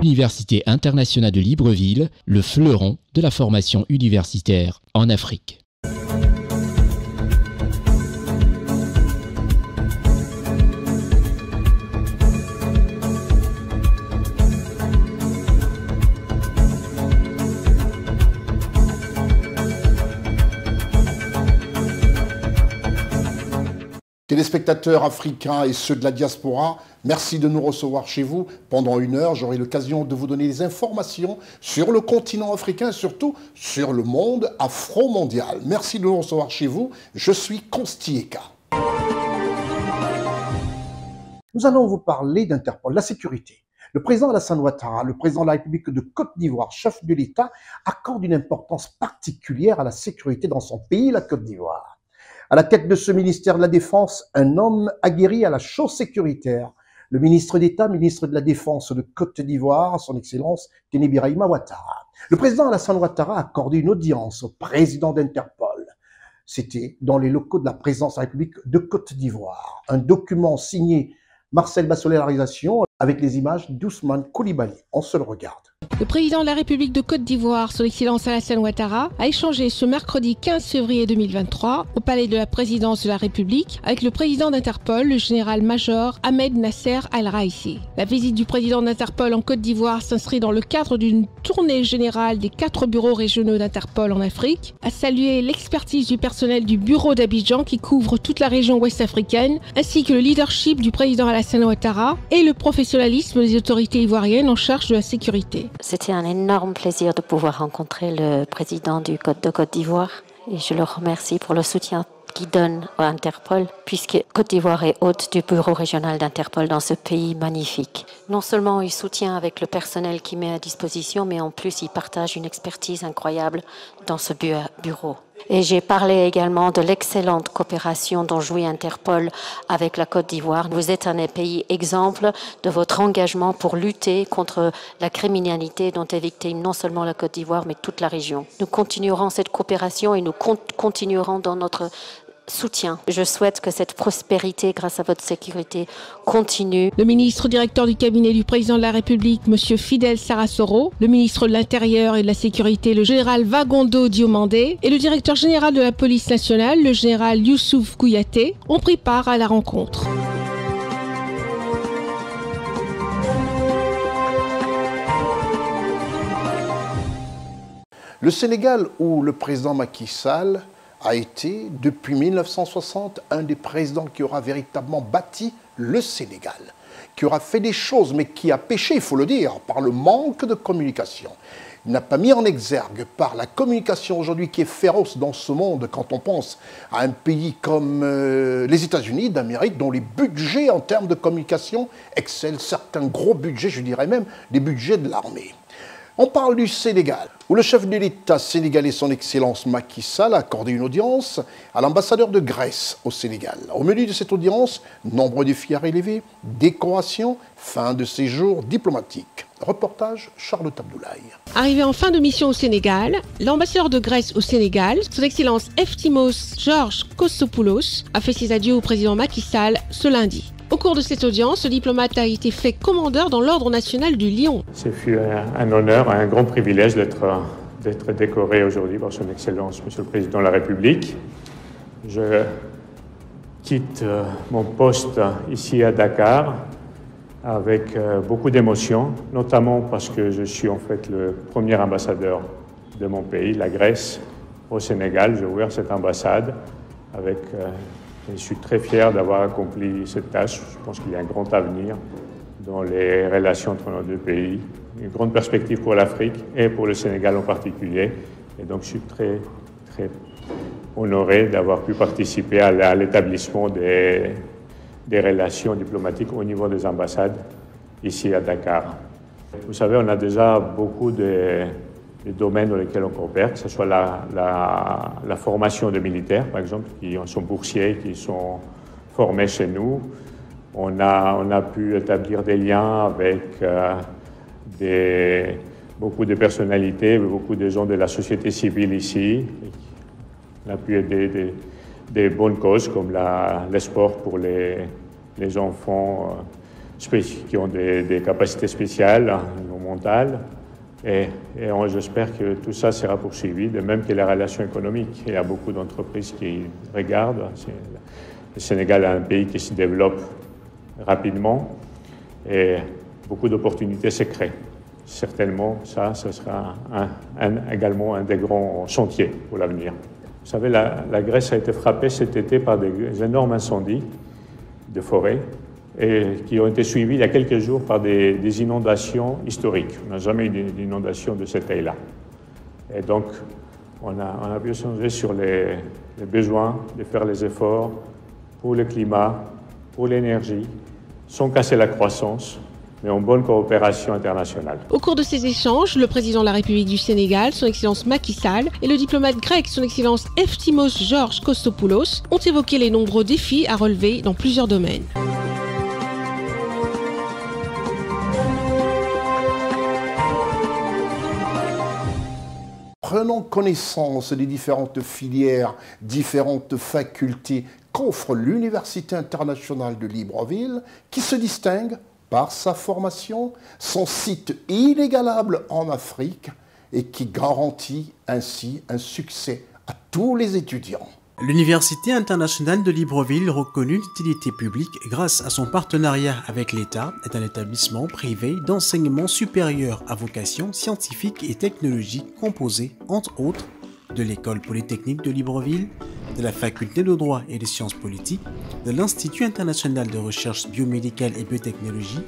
l'Université internationale de Libreville, le fleuron de la formation universitaire en Afrique. Téléspectateurs africains et ceux de la diaspora, merci de nous recevoir chez vous. Pendant 1 heure, j'aurai l'occasion de vous donner des informations sur le continent africain et surtout sur le monde afro-mondial. Merci de nous recevoir chez vous. Je suis Constieka. Nous allons vous parler d'Interpol, la sécurité. Le président Alassane Ouattara, le président de la République de Côte d'Ivoire, chef de l'État, accorde une importance particulière à la sécurité dans son pays, la Côte d'Ivoire. À la tête de ce ministère de la Défense, un homme aguerri à la chose sécuritaire, le ministre d'État, ministre de la Défense de Côte d'Ivoire, son Excellence Teni Birahima Ouattara. Le président Alassane Ouattara a accordé une audience au président d'Interpol. C'était dans les locaux de la présidence de la République de Côte d'Ivoire. Un document signé Marcel Bassolé à la réalisation avec les images d'Ousmane Koulibaly. On se le regarde. Le président de la République de Côte d'Ivoire, son Excellence Alassane Ouattara, a échangé ce mercredi 15 février 2023 au palais de la présidence de la République avec le président d'Interpol, le général-major Ahmed Nasser Al-Raïssi. La visite du président d'Interpol en Côte d'Ivoire s'inscrit dans le cadre d'une tournée générale des 4 bureaux régionaux d'Interpol en Afrique, a salué l'expertise du personnel du bureau d'Abidjan qui couvre toute la région ouest africaine, ainsi que le leadership du président Alassane Ouattara et le professionnalisme des autorités ivoiriennes en charge de la sécurité. C'était un énorme plaisir de pouvoir rencontrer le président de Côte d'Ivoire et je le remercie pour le soutien qu'il donne à Interpol puisque Côte d'Ivoire est hôte du bureau régional d'Interpol dans ce pays magnifique. Non seulement il soutient avec le personnel qu'il met à disposition, mais en plus il partage une expertise incroyable dans ce bureau. Et j'ai parlé également de l'excellente coopération dont jouit Interpol avec la Côte d'Ivoire. Vous êtes un pays exemple de votre engagement pour lutter contre la criminalité dont est victime non seulement la Côte d'Ivoire, mais toute la région. Nous continuerons cette coopération et nous continuerons dans notre soutien. Je souhaite que cette prospérité grâce à votre sécurité continue. Le ministre directeur du cabinet du président de la République, M. Fidel Sarasoro, le ministre de l'Intérieur et de la Sécurité, le général Vagondo Diomandé, et le directeur général de la police nationale, le général Youssouf Kouyaté, ont pris part à la rencontre. Le Sénégal, où le président Macky Sall a été, depuis 1960, un des présidents qui aura véritablement bâti le Sénégal, qui aura fait des choses, mais qui a péché, il faut le dire, par le manque de communication. Il n'a pas mis en exergue par la communication aujourd'hui qui est féroce dans ce monde quand on pense à un pays comme les États-Unis d'Amérique, dont les budgets en termes de communication excellent certains gros budgets, je dirais même des budgets de l'armée. On parle du Sénégal, où le chef de l'État sénégalais, son Excellence Macky Sall, a accordé une audience à l'ambassadeur de Grèce au Sénégal. Au menu de cette audience, nombreux défis à relever, décoration, fin de séjour diplomatique. Reportage Charlotte Abdoulaye. Arrivé en fin de mission au Sénégal, l'ambassadeur de Grèce au Sénégal, son Excellence Eftimos Georges Kostopoulos, a fait ses adieux au président Macky Sall ce lundi. Au cours de cette audience, le diplomate a été fait commandeur dans l'Ordre national du Lion. Ce fut un honneur, un grand privilège d'être décoré aujourd'hui par son Excellence, Monsieur le Président de la République. Je quitte mon poste ici à Dakar avec beaucoup d'émotion, notamment parce que je suis en fait le premier ambassadeur de mon pays, la Grèce, au Sénégal. J'ai ouvert cette ambassade avec... Je suis très fier d'avoir accompli cette tâche. Je pense qu'il y a un grand avenir dans les relations entre nos deux pays, une grande perspective pour l'Afrique et pour le Sénégal en particulier. Et donc je suis très, très honoré d'avoir pu participer à l'établissement des relations diplomatiques au niveau des ambassades ici à Dakar. Vous savez, on a déjà beaucoup de domaines dans lesquels on coopère, que ce soit la formation de militaires, par exemple, qui sont boursiers, qui sont formés chez nous. On a pu établir des liens avec beaucoup de personnalités, beaucoup de gens de la société civile ici. On a pu aider des bonnes causes comme les sports pour les enfants qui ont des capacités spéciales au niveau mondial. Et j'espère que tout ça sera poursuivi, de même que les relations économiques. Il y a beaucoup d'entreprises qui regardent. Le Sénégal est un pays qui se développe rapidement et beaucoup d'opportunités se créent. Certainement, ça sera également un des grands chantiers pour l'avenir. Vous savez, la Grèce a été frappée cet été par des énormes incendies de forêt et qui ont été suivis il y a quelques jours par des inondations historiques. On n'a jamais eu d'inondation de cette taille-là. Et donc, on a pu changer sur les besoins de faire les efforts pour le climat, pour l'énergie, sans casser la croissance, mais en bonne coopération internationale. Au cours de ces échanges, le président de la République du Sénégal, son Excellence Macky Sall, et le diplomate grec, son Excellence Eftimos George Kostopoulos, ont évoqué les nombreux défis à relever dans plusieurs domaines. Prenons connaissance des différentes filières, différentes facultés qu'offre l'Université internationale de Libreville, qui se distingue par sa formation, son site inégalable en Afrique et qui garantit ainsi un succès à tous les étudiants. L'Université internationale de Libreville, reconnue d'utilité publique grâce à son partenariat avec l'État, est un établissement privé d'enseignement supérieur à vocation scientifique et technologique composé, entre autres, de l'École polytechnique de Libreville, de la Faculté de droit et des sciences politiques, de l'Institut international de recherche biomédicale et biotechnologie,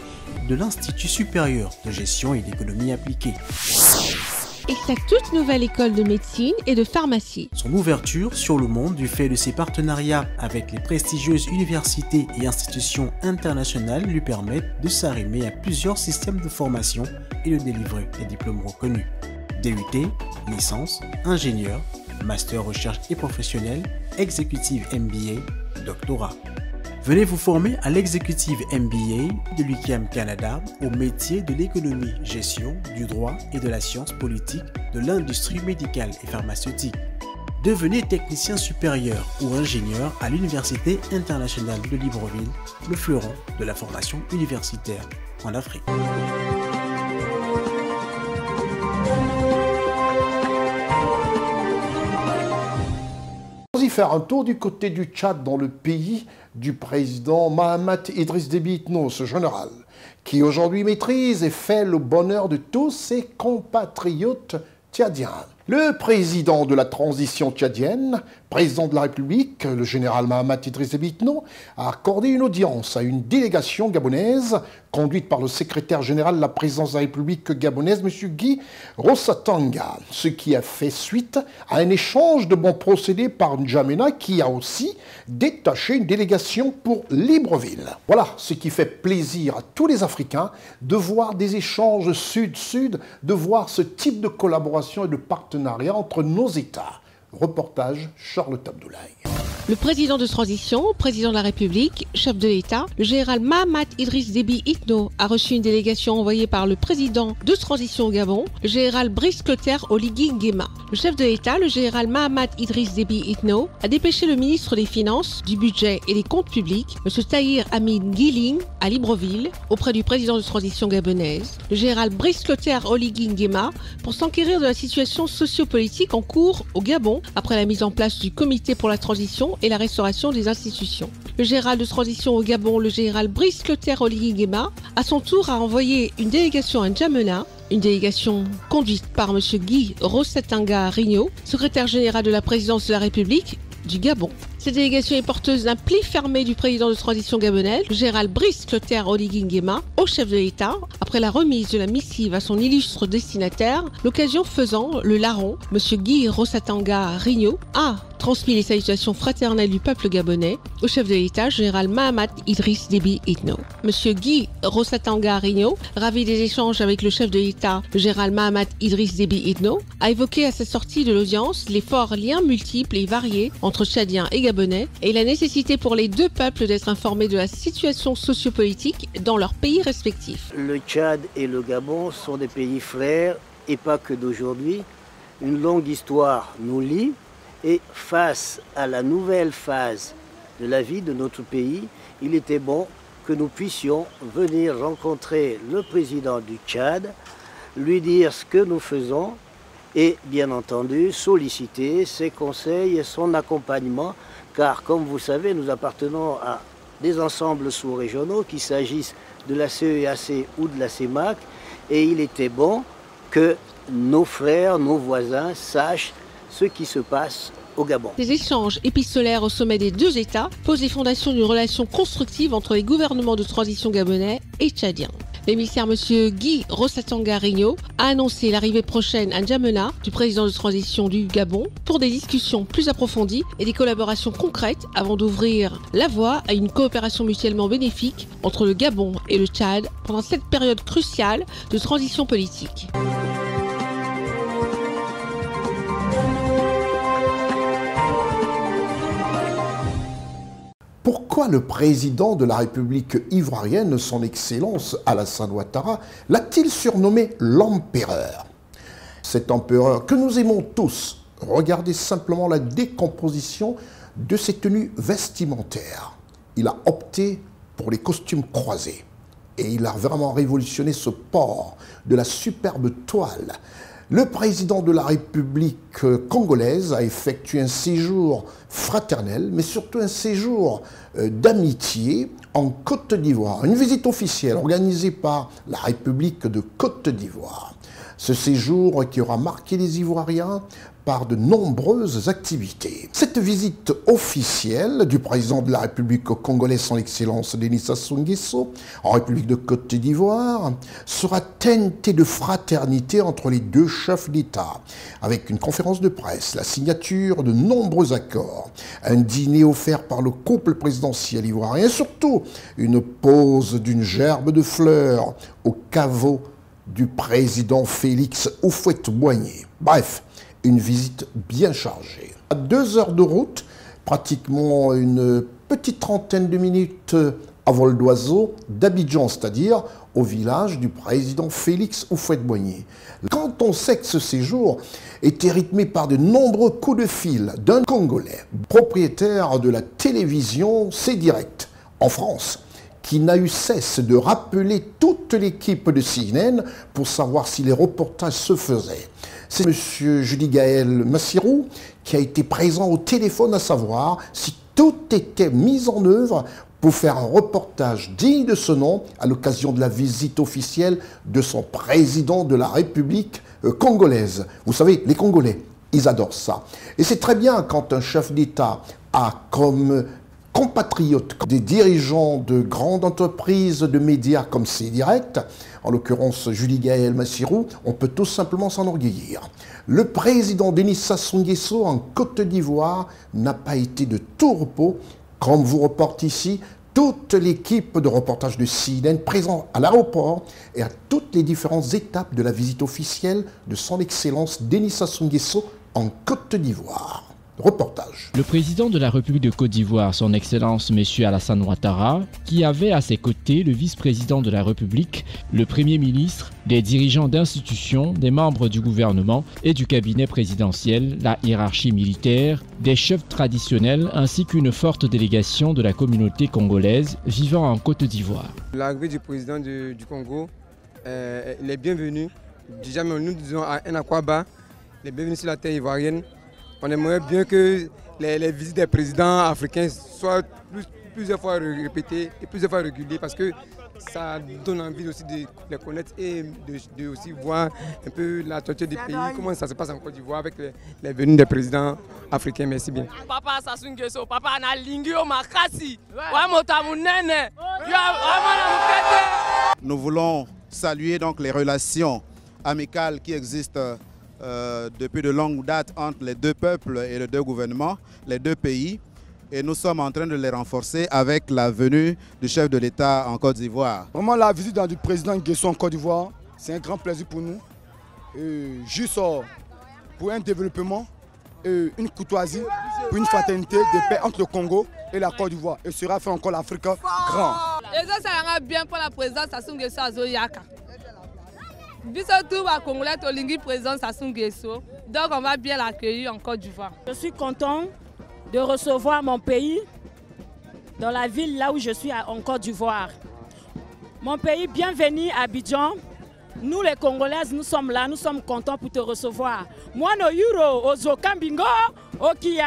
de l'Institut supérieur de gestion et d'économie appliquée. Et sa toute nouvelle école de médecine et de pharmacie. Son ouverture sur le monde du fait de ses partenariats avec les prestigieuses universités et institutions internationales lui permettent de s'arrimer à plusieurs systèmes de formation et de délivrer des diplômes reconnus. DUT, licence, ingénieur, master recherche et professionnel, exécutive MBA, doctorat. Venez vous former à l'exécutive MBA de l'UQAM Canada au métier de l'économie, gestion, du droit et de la science politique de l'industrie médicale et pharmaceutique. Devenez technicien supérieur ou ingénieur à l'Université internationale de Libreville, le fleuron de la formation universitaire en Afrique. Y faire un tour du côté du Tchad, dans le pays du président Mahamat Idriss Déby Itno, ce général, qui aujourd'hui maîtrise et fait le bonheur de tous ses compatriotes tchadiens. Le président de la transition tchadienne, président de la République, le général Mahamat Idriss Déby Itno, a accordé une audience à une délégation gabonaise conduite par le secrétaire général de la présidence de la République gabonaise, M. Guy Rossatanga, ce qui a fait suite à un échange de bons procédés par N'Djamena, qui a aussi détaché une délégation pour Libreville. Voilà ce qui fait plaisir à tous les Africains de voir des échanges sud-sud, de voir ce type de collaboration et de partenariat entre nos États. Reportage Charlotte Abdoulaye. Le président de transition, président de la République, chef de l'État, le général Mahamat Idriss Déby Itno a reçu une délégation envoyée par le président de transition au Gabon, le général Brice Clotaire Oligui Nguema. Le chef de l'État, le général Mahamat Idriss Déby Itno, a dépêché le ministre des Finances, du Budget et des Comptes publics, M. Tahir Amin Guiling, à Libreville, auprès du président de transition gabonaise, le général Brice Clotaire Oligui Nguema, pour s'enquérir de la situation sociopolitique en cours au Gabon après la mise en place du comité pour la transition et la restauration des institutions. Le général de transition au Gabon, le général Brice Clotaire Oligui Nguema, à son tour a envoyé une délégation à N'Djamena, une délégation conduite par M. Guy Rossatanga Rigno, secrétaire général de la présidence de la République du Gabon. Cette délégation est porteuse d'un pli fermé du président de transition gabonaise, le général Brice Clotaire Oligui Nguema, au chef de l'État, après la remise de la missive à son illustre destinataire, l'occasion faisant, le larron, M. Guy Rossatanga Rigno, a transmis les salutations fraternelles du peuple gabonais au chef de l'État, général Mahamat Idriss Déby Itno. M. Guy Rossatanga Rigno, ravi des échanges avec le chef de l'État, le général Mahamat Idriss Déby Itno, a évoqué à sa sortie de l'audience les forts liens multiples et variés entre Tchadiens et Gabonais et la nécessité pour les deux peuples d'être informés de la situation sociopolitique dans leurs pays respectifs. Le Tchad et le Gabon sont des pays frères et pas que d'aujourd'hui. Une longue histoire nous lie. Et face à la nouvelle phase de la vie de notre pays, il était bon que nous puissions venir rencontrer le président du Tchad, lui dire ce que nous faisons et bien entendu solliciter ses conseils et son accompagnement, car comme vous savez, nous appartenons à des ensembles sous-régionaux, qu'il s'agisse de la CEAC ou de la CEMAC, et il était bon que nos frères, nos voisins sachent ce qui se passe au Gabon. Ces échanges épistolaires au sommet des deux États posent les fondations d'une relation constructive entre les gouvernements de transition gabonais et tchadiens. L'émissaire M. Guy Rosatanga-Rigno a annoncé l'arrivée prochaine à N'Djamena du président de transition du Gabon pour des discussions plus approfondies et des collaborations concrètes avant d'ouvrir la voie à une coopération mutuellement bénéfique entre le Gabon et le Tchad pendant cette période cruciale de transition politique. Pourquoi le président de la République ivoirienne, son Excellence Alassane Ouattara, l'a-t-il surnommé l'empereur? Cet empereur que nous aimons tous, regardez simplement la décomposition de ses tenues vestimentaires. Il a opté pour les costumes croisés et il a vraiment révolutionné ce port de la superbe toile. Le président de la République congolaise a effectué un séjour fraternel, mais surtout un séjour d'amitié en Côte d'Ivoire. Une visite officielle organisée par la République de Côte d'Ivoire. Ce séjour qui aura marqué les Ivoiriens par de nombreuses activités. Cette visite officielle du président de la République congolaise, son Excellence Denis Sassou Nguesso, en République de Côte d'Ivoire, sera teintée de fraternité entre les deux chefs d'État, avec une conférence de presse, la signature de nombreux accords, un dîner offert par le couple présidentiel ivoirien, et surtout une pose d'une gerbe de fleurs au caveau du président Félix Houphouët-Boigny. Bref, une visite bien chargée. À 2 heures de route, pratiquement une petite trentaine de minutes à vol d'oiseau d'Abidjan, c'est-à-dire au village du président Félix Houphouët-Boigny. Quand on sait que ce séjour était rythmé par de nombreux coups de fil d'un Congolais, propriétaire de la télévision C-Direct en France, qui n'a eu cesse de rappeler toute l'équipe de CNN pour savoir si les reportages se faisaient. C'est M. Judy-Gaël Massirou qui a été présent au téléphone à savoir si tout était mis en œuvre pour faire un reportage digne de ce nom à l'occasion de la visite officielle de son président de la République congolaise. Vous savez, les Congolais, ils adorent ça. Et c'est très bien quand un chef d'État a comme compatriotes, des dirigeants de grandes entreprises de médias comme C-Direct, en l'occurrence Judy-Gaël Massirou, on peut tout simplement s'enorgueillir. Le président Denis Sassou Nguesso en Côte d'Ivoire n'a pas été de tout repos, comme vous reporte ici toute l'équipe de reportage de CNN présent à l'aéroport et à toutes les différentes étapes de la visite officielle de son Excellence Denis Sassou Nguesso en Côte d'Ivoire. Reportage. Le président de la République de Côte d'Ivoire, son Excellence M. Alassane Ouattara, qui avait à ses côtés le vice-président de la République, le Premier ministre, des dirigeants d'institutions, des membres du gouvernement et du cabinet présidentiel, la hiérarchie militaire, des chefs traditionnels ainsi qu'une forte délégation de la communauté congolaise vivant en Côte d'Ivoire. L'arrivée du président du Congo, il est bienvenu. Déjà, nous disons à Nnakwaba, il est bienvenu sur la terre ivoirienne. On aimerait bien que les visites des présidents africains soient plusieurs fois répétées et plusieurs fois régulières parce que ça donne envie aussi de les connaître et de aussi voir un peu la structure du pays, comment ça se passe en Côte d'Ivoire avec les venues des présidents africains. Merci bien. Papa Sassou Nguesso, papa Analingio Makasi. Nous voulons saluer donc les relations amicales qui existent depuis de longues dates entre les deux peuples et les deux gouvernements, les deux pays. Et nous sommes en train de les renforcer avec la venue du chef de l'État en Côte d'Ivoire. Vraiment, la visite du président Nguesso en Côte d'Ivoire, c'est un grand plaisir pour nous. Juste pour un développement, une courtoisie, pour une fraternité de paix entre le Congo et la Côte d'Ivoire. Et cela fait encore l'Afrique grand. Et ça sera bien pour la présidence Sassou Nguesso à Zoyaka. Donc on va bien l'accueillir en Côte d'Ivoire. Je suis content de recevoir mon pays dans la ville là où je suis en Côte d'Ivoire. Mon pays, bienvenue à Abidjan. Nous les Congolaises, nous sommes là, nous sommes contents pour te recevoir. Moi, no Euro, Ozokambingo, Okia.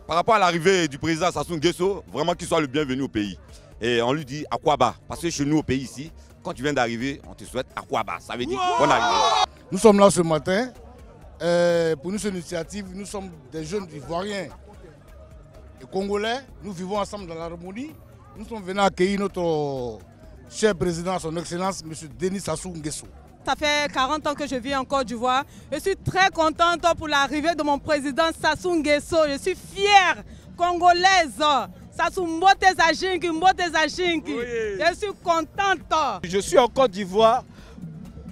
Par rapport à l'arrivée du président Sassou Nguesso, vraiment qu'il soit le bienvenu au pays. Et on lui dit Akwaba, parce que chez nous au pays ici, quand tu viens d'arriver, on te souhaite Akwaba. Ça veut dire bonne arrivée. Nous sommes là ce matin. Pour nous, c'est une initiative. Nous sommes des jeunes Ivoiriens et Congolais. Nous vivons ensemble dans l'harmonie. Nous sommes venus accueillir notre cher président, son excellence, M. Denis Sassou Nguesso. Ça fait 40 ans que je vis en Côte d'Ivoire. Je suis très contente pour l'arrivée de mon président Sassou Nguesso. Je suis fière, congolaise. Sassou Mbote Zachinki, Mbote Zachinki. Je suis contente. Je suis en Côte d'Ivoire,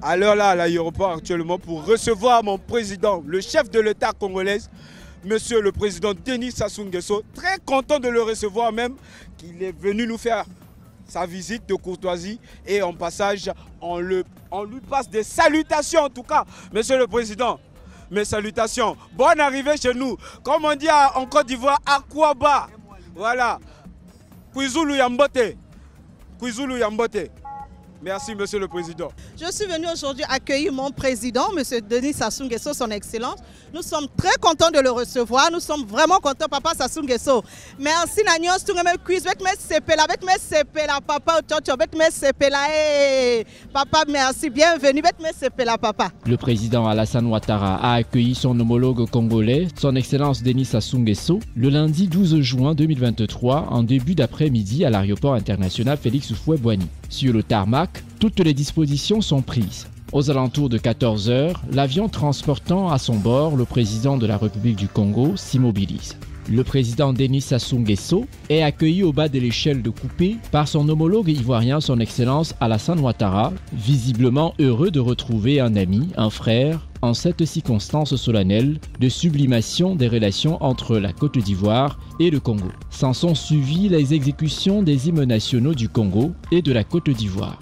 à l'heure là, à l'aéroport actuellement, pour recevoir mon président, le chef de l'État congolais, Monsieur le président Denis Sassou Nguesso. Très content de le recevoir même, qu'il est venu nous faire sa visite de courtoisie et en passage, on lui passe des salutations en tout cas. Monsieur le Président, mes salutations. Bonne arrivée chez nous. Comme on dit en Côte d'Ivoire, Akwaba. Voilà. Kwizulu Yambote. Kwizulu Yambote. Merci, Monsieur le Président. Je suis venu aujourd'hui accueillir mon président, M. Denis Sassou Nguesso, son excellence. Nous sommes très contents de le recevoir. Nous sommes vraiment contents, Papa Sassou Nguesso. Merci, Nanyos, tu me quiz, avec mes sepela, Papa, avec mes sepela. Papa, merci, bienvenue, avec mes sepela, Papa. Le président Alassane Ouattara a accueilli son homologue congolais, son excellence Denis Sassou Nguesso, le lundi 12 juin 2023, en début d'après-midi à l'aéroport international Félix Houphouët-Boigny. Sur le tarmac, toutes les dispositions sont prises. Aux alentours de 14 h, l'avion transportant à son bord le président de la République du Congo s'immobilise. Le président Denis Sassou Nguesso est accueilli au bas de l'échelle de coupé par son homologue ivoirien, son excellence Alassane Ouattara, visiblement heureux de retrouver un ami, un frère, en cette circonstance solennelle de sublimation des relations entre la Côte d'Ivoire et le Congo. S'en sont suivies les exécutions des hymnes nationaux du Congo et de la Côte d'Ivoire.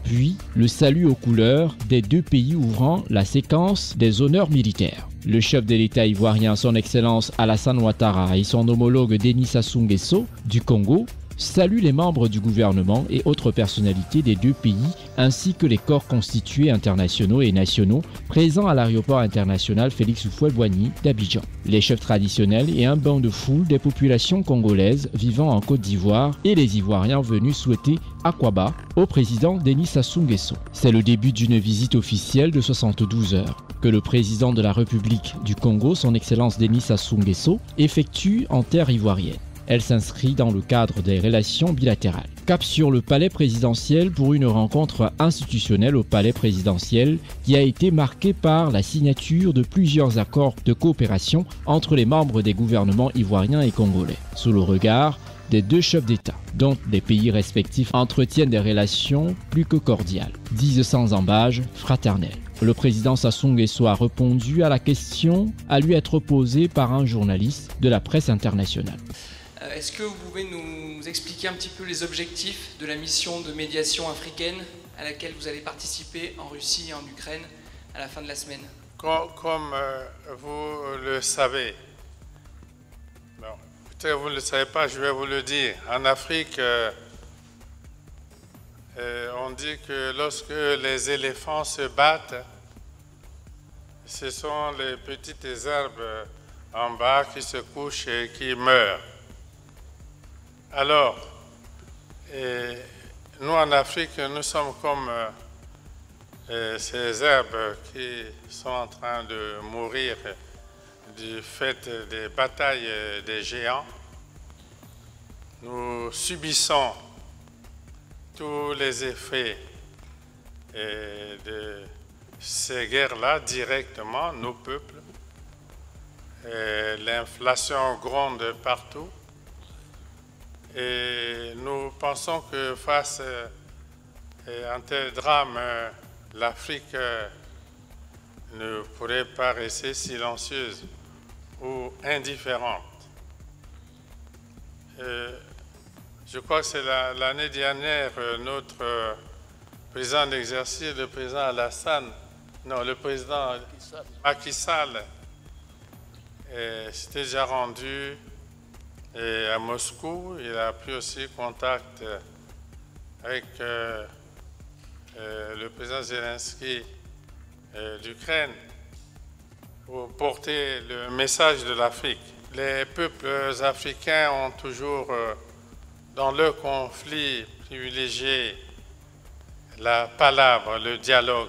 Puis, le salut aux couleurs des deux pays ouvrant la séquence des honneurs militaires. Le chef de l'État ivoirien, son excellence Alassane Ouattara et son homologue Denis Sassou Nguesso du Congo saluent les membres du gouvernement et autres personnalités des deux pays ainsi que les corps constitués internationaux et nationaux présents à l'aéroport international Félix Houphouët-Boigny d'Abidjan. Les chefs traditionnels et un bain de foule des populations congolaises vivant en Côte d'Ivoire et les Ivoiriens venus souhaiter Akwaba au président Denis Sassou Nguesso. C'est le début d'une visite officielle de 72 heures que le président de la République du Congo, son excellence Denis Sassou Nguesso, effectue en terre ivoirienne. Elle s'inscrit dans le cadre des relations bilatérales. Cap sur le palais présidentiel pour une rencontre institutionnelle au palais présidentiel qui a été marquée par la signature de plusieurs accords de coopération entre les membres des gouvernements ivoiriens et congolais, sous le regard des deux chefs d'État, dont les pays respectifs entretiennent des relations plus que cordiales, disent sans embâge fraternelles. Le président Sassou Nguesso a répondu à la question à lui être posée par un journaliste de la presse internationale. Est-ce que vous pouvez nous expliquer un petit peu les objectifs de la mission de médiation africaine à laquelle vous allez participer en Russie et en Ukraine à la fin de la semaine? Comme vous le savez, peut-être vous ne le savez pas, je vais vous le dire. En Afrique, on dit que lorsque les éléphants se battent, ce sont les petites herbes en bas qui se couchent et qui meurent. Alors, nous en Afrique, nous sommes comme ces herbes qui sont en train de mourir du fait des batailles des géants. Nous subissons tous les effets de ces guerres-là directement, nos peuples. L'inflation gronde partout. Et nous pensons que face à un tel drame, l'Afrique ne pourrait pas rester silencieuse ou indifférente. Je crois que c'est l'année dernière, notre président d'exercice, le président Alassane, non, le président Macky Sall, s'était déjà rendu à Moscou. Il a pris aussi contact avec le président Zelensky d'Ukraine pour porter le message de l'Afrique. Les peuples africains ont toujours, dans leur conflit, privilégié la palabre, le dialogue.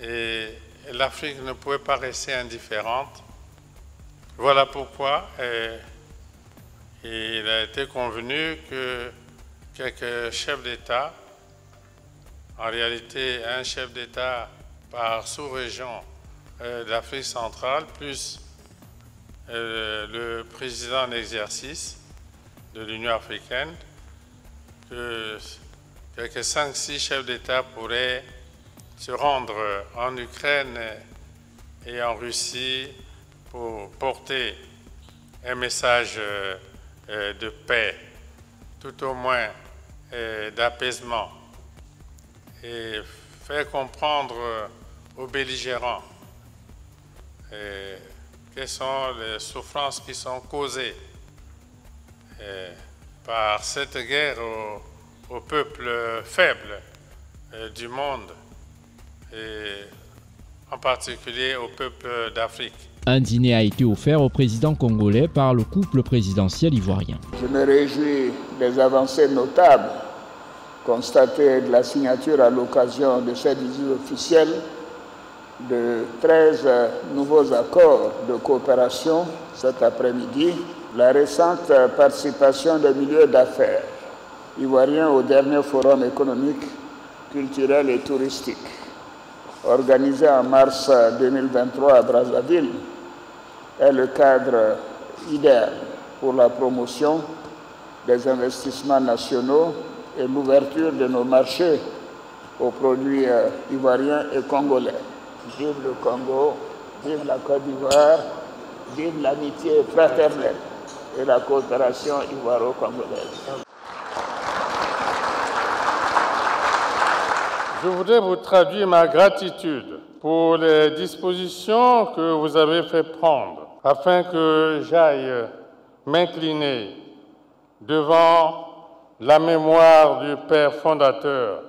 Et l'Afrique ne pouvait pas rester indifférente. Voilà pourquoi il a été convenu que quelques chefs d'État, en réalité un chef d'État par sous-région d'Afrique centrale, plus le président en exercice de l'Union africaine, que quelques 5-6 chefs d'État pourraient se rendre en Ukraine et en Russie pour porter un message de paix, tout au moins d'apaisement, et faire comprendre aux belligérants quelles sont les souffrances qui sont causées par cette guerre aux peuples faibles du monde, et en particulier au peuple d'Afrique. Un dîner a été offert au président congolais par le couple présidentiel ivoirien. Je me réjouis des avancées notables constatées de la signature à l'occasion de cette visite officielle de 13 nouveaux accords de coopération cet après-midi. La récente participation des milieux d'affaires ivoiriens au dernier forum économique, culturel et touristique, organisé en mars 2023 à Brazzaville, est le cadre idéal pour la promotion des investissements nationaux et l'ouverture de nos marchés aux produits ivoiriens et congolais. Vive le Congo, vive la Côte d'Ivoire, vive l'amitié fraternelle et la coopération ivoiro-congolaise. Je voudrais vous traduire ma gratitude pour les dispositions que vous avez fait prendre afin que j'aille m'incliner devant la mémoire du père fondateur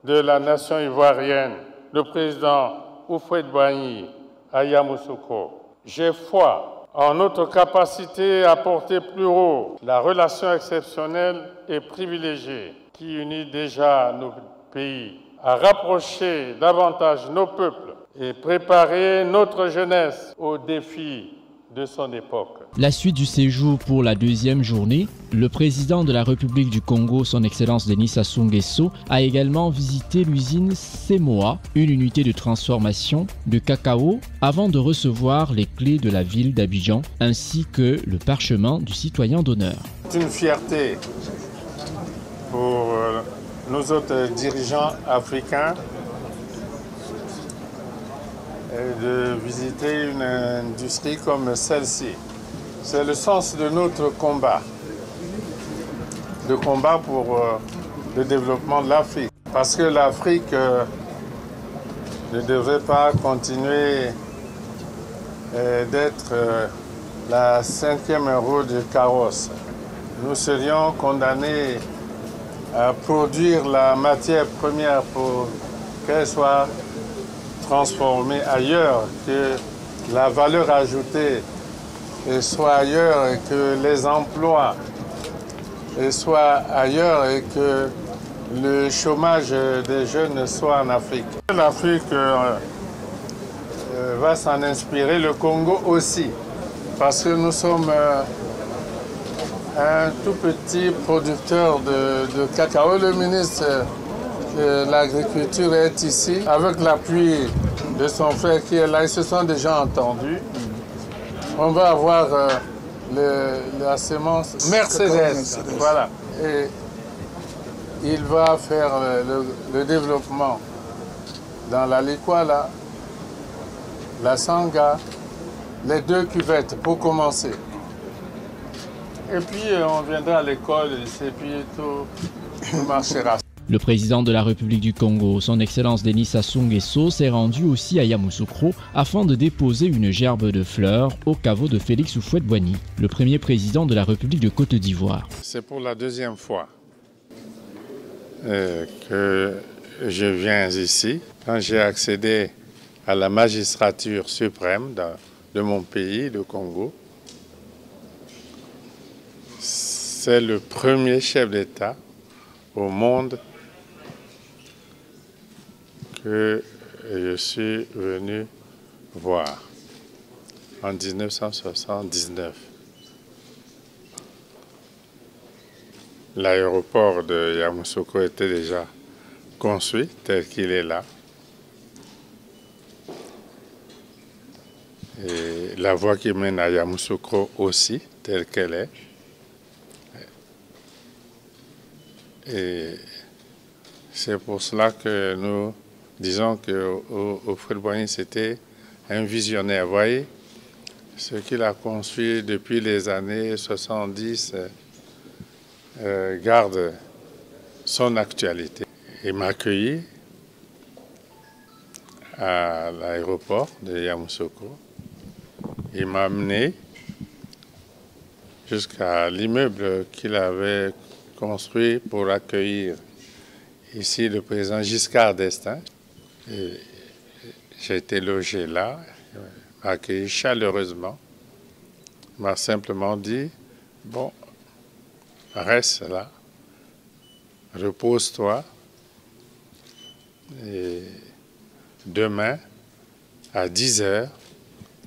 de la nation ivoirienne, le président Houphouët-Boigny à Yamoussoukro. J'ai foi en notre capacité à porter plus haut la relation exceptionnelle et privilégiée qui unit déjà nos pays, à rapprocher davantage nos peuples et préparer notre jeunesse aux défis de son époque. La suite du séjour pour la deuxième journée, le président de la République du Congo, son Excellence Denis Sassou Nguesso, a également visité l'usine Semoa, une unité de transformation de cacao, avant de recevoir les clés de la ville d'Abidjan, ainsi que le parchemin du citoyen d'honneur. C'est une fierté pour nos autres dirigeants africains de visiter une industrie comme celle-ci. C'est le sens de notre combat, pour le développement de l'Afrique. Parce que l'Afrique ne devrait pas continuer d'être la 5e roue du carrosse. Nous serions condamnés à produire la matière première pour qu'elle soit transformée ailleurs, que la valeur ajoutée soit ailleurs et que les emplois soient ailleurs et que le chômage des jeunes soit en Afrique. L'Afrique va s'en inspirer, le Congo aussi, parce que nous sommes un tout petit producteur de cacao. Le ministre de l'Agriculture est ici, avec l'appui de son frère qui est là. Ils se sont déjà entendus. On va avoir la semence Mercedes, voilà. Et il va faire le développement dans la Likwala, la Sanga, les 2 cuvettes pour commencer. Et puis on viendra à l'école et puis tout marchera. Le président de la République du Congo, son Excellence Denis Sassou Nguesso, s'est rendu aussi à Yamoussoukro afin de déposer une gerbe de fleurs au caveau de Félix Houphouët-Boigny, le premier président de la République de Côte d'Ivoire. C'est pour la deuxième fois que je viens ici. Quand j'ai accédé à la magistrature suprême de mon pays, le Congo, c'est le premier chef d'État au monde que je suis venu voir en 1979. L'aéroport de Yamoussoukro était déjà construit tel qu'il est là. Et la voie qui mène à Yamoussoukro aussi, telle qu'elle est. Et c'est pour cela que nous disons que Houphouët-Boigny, c'était un visionnaire. Vous voyez, ce qu'il a construit depuis les années 70 garde son actualité. Il m'a accueilli à l'aéroport de Yamoussoukro. Il m'a amené jusqu'à l'immeuble qu'il avait construit pour accueillir ici le président Giscard d'Estaing. J'ai été logé là, il m'a accueilli chaleureusement. Il m'a simplement dit, bon, reste là, repose-toi, et demain, à 10 h,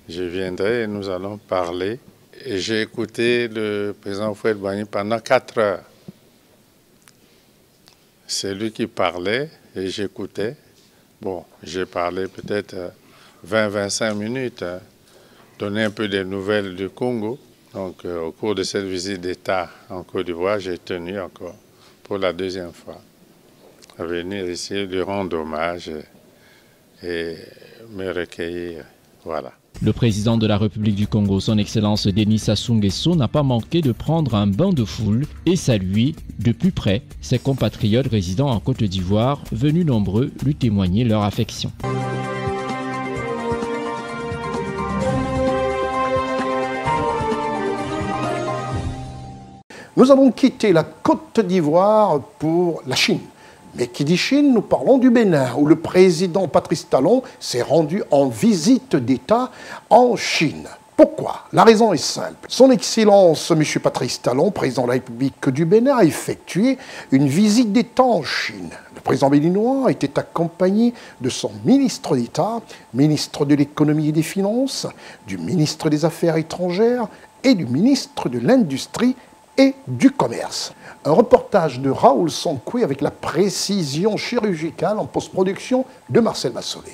je viendrai et nous allons parler. Et j'ai écouté le président Houphouët-Boigny pendant 4 heures. C'est lui qui parlait et j'écoutais. Bon, j'ai parlé peut-être 20-25 minutes, donné un peu des nouvelles du Congo. Donc, au cours de cette visite d'État en Côte d'Ivoire, j'ai tenu encore pour la deuxième fois à venir ici, lui rendre hommage et me recueillir. Voilà. Le président de la République du Congo, son Excellence Denis Sassou Nguesso, n'a pas manqué de prendre un bain de foule et saluer de plus près ses compatriotes résidant en Côte d'Ivoire, venus nombreux lui témoigner leur affection. Nous allons quitter la Côte d'Ivoire pour la Chine. Mais qui dit Chine, nous parlons du Bénin, où le président Patrice Talon s'est rendu en visite d'État en Chine. Pourquoi? La raison est simple. Son Excellence, M. Patrice Talon, président de la République du Bénin, a effectué une visite d'État en Chine. Le président béninois était accompagné de son ministre d'État, ministre de l'Économie et des Finances, du ministre des Affaires étrangères et du ministre de l'Industrie et du Commerce. Un reportage de Raoul Sonkoué avec la précision chirurgicale en post-production de Marcel Massolé.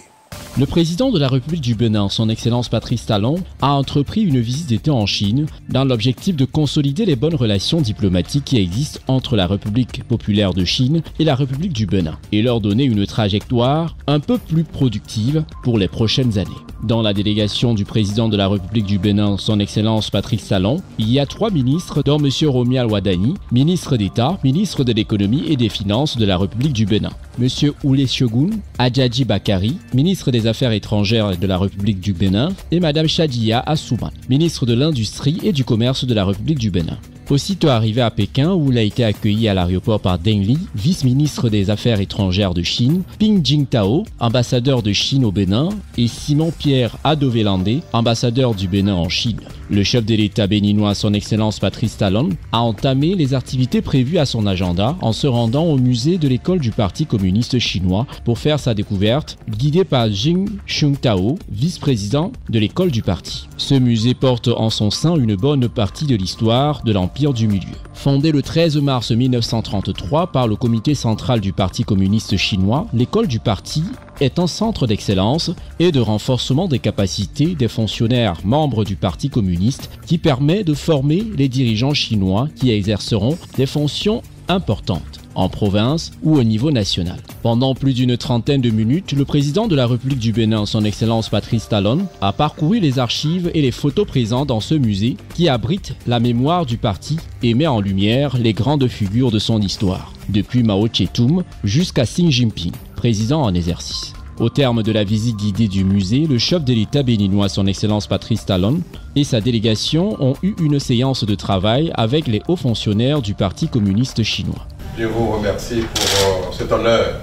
Le président de la République du Bénin, son Excellence Patrice Talon, a entrepris une visite d'État en Chine dans l'objectif de consolider les bonnes relations diplomatiques qui existent entre la République populaire de Chine et la République du Bénin et leur donner une trajectoire un peu plus productive pour les prochaines années. Dans la délégation du président de la République du Bénin, son Excellence Patrice Talon, il y a 3 ministres, dont M. Romial Wadani, ministre d'État, ministre de l'Économie et des Finances de la République du Bénin. M. Oulé Shogun, Adjadji Bakari, ministre des Affaires étrangères de la République du Bénin, et Mme Chadia Assouman, ministre de l'Industrie et du Commerce de la République du Bénin. Aussitôt arrivé à Pékin, où il a été accueilli à l'aéroport par Deng Li, vice-ministre des Affaires étrangères de Chine, Ping Jingtao, ambassadeur de Chine au Bénin, et Simon-Pierre Adovelande, ambassadeur du Bénin en Chine. Le chef de l'État béninois, son Excellence Patrice Talon, a entamé les activités prévues à son agenda en se rendant au musée de l'école du Parti communiste chinois pour faire sa découverte, guidé par Jing Shungtao, vice-président de l'école du parti. Ce musée porte en son sein une bonne partie de l'histoire de l'Empire du Milieu. Fondée le 13 mars 1933 par le comité central du Parti communiste chinois, l'école du parti est un centre d'excellence et de renforcement des capacités des fonctionnaires membres du Parti communiste qui permet de former les dirigeants chinois qui exerceront des fonctions importantes. en province ou au niveau national. Pendant plus d'une trentaine de minutes, le président de la République du Bénin, son Excellence Patrice Talon, a parcouru les archives et les photos présentes dans ce musée qui abrite la mémoire du parti et met en lumière les grandes figures de son histoire, depuis Mao Tse-tung jusqu'à Xi Jinping, président en exercice. Au terme de la visite guidée du musée, le chef de l'État béninois, son Excellence Patrice Talon, et sa délégation ont eu une séance de travail avec les hauts fonctionnaires du Parti communiste chinois. Je vous remercie pour cet honneur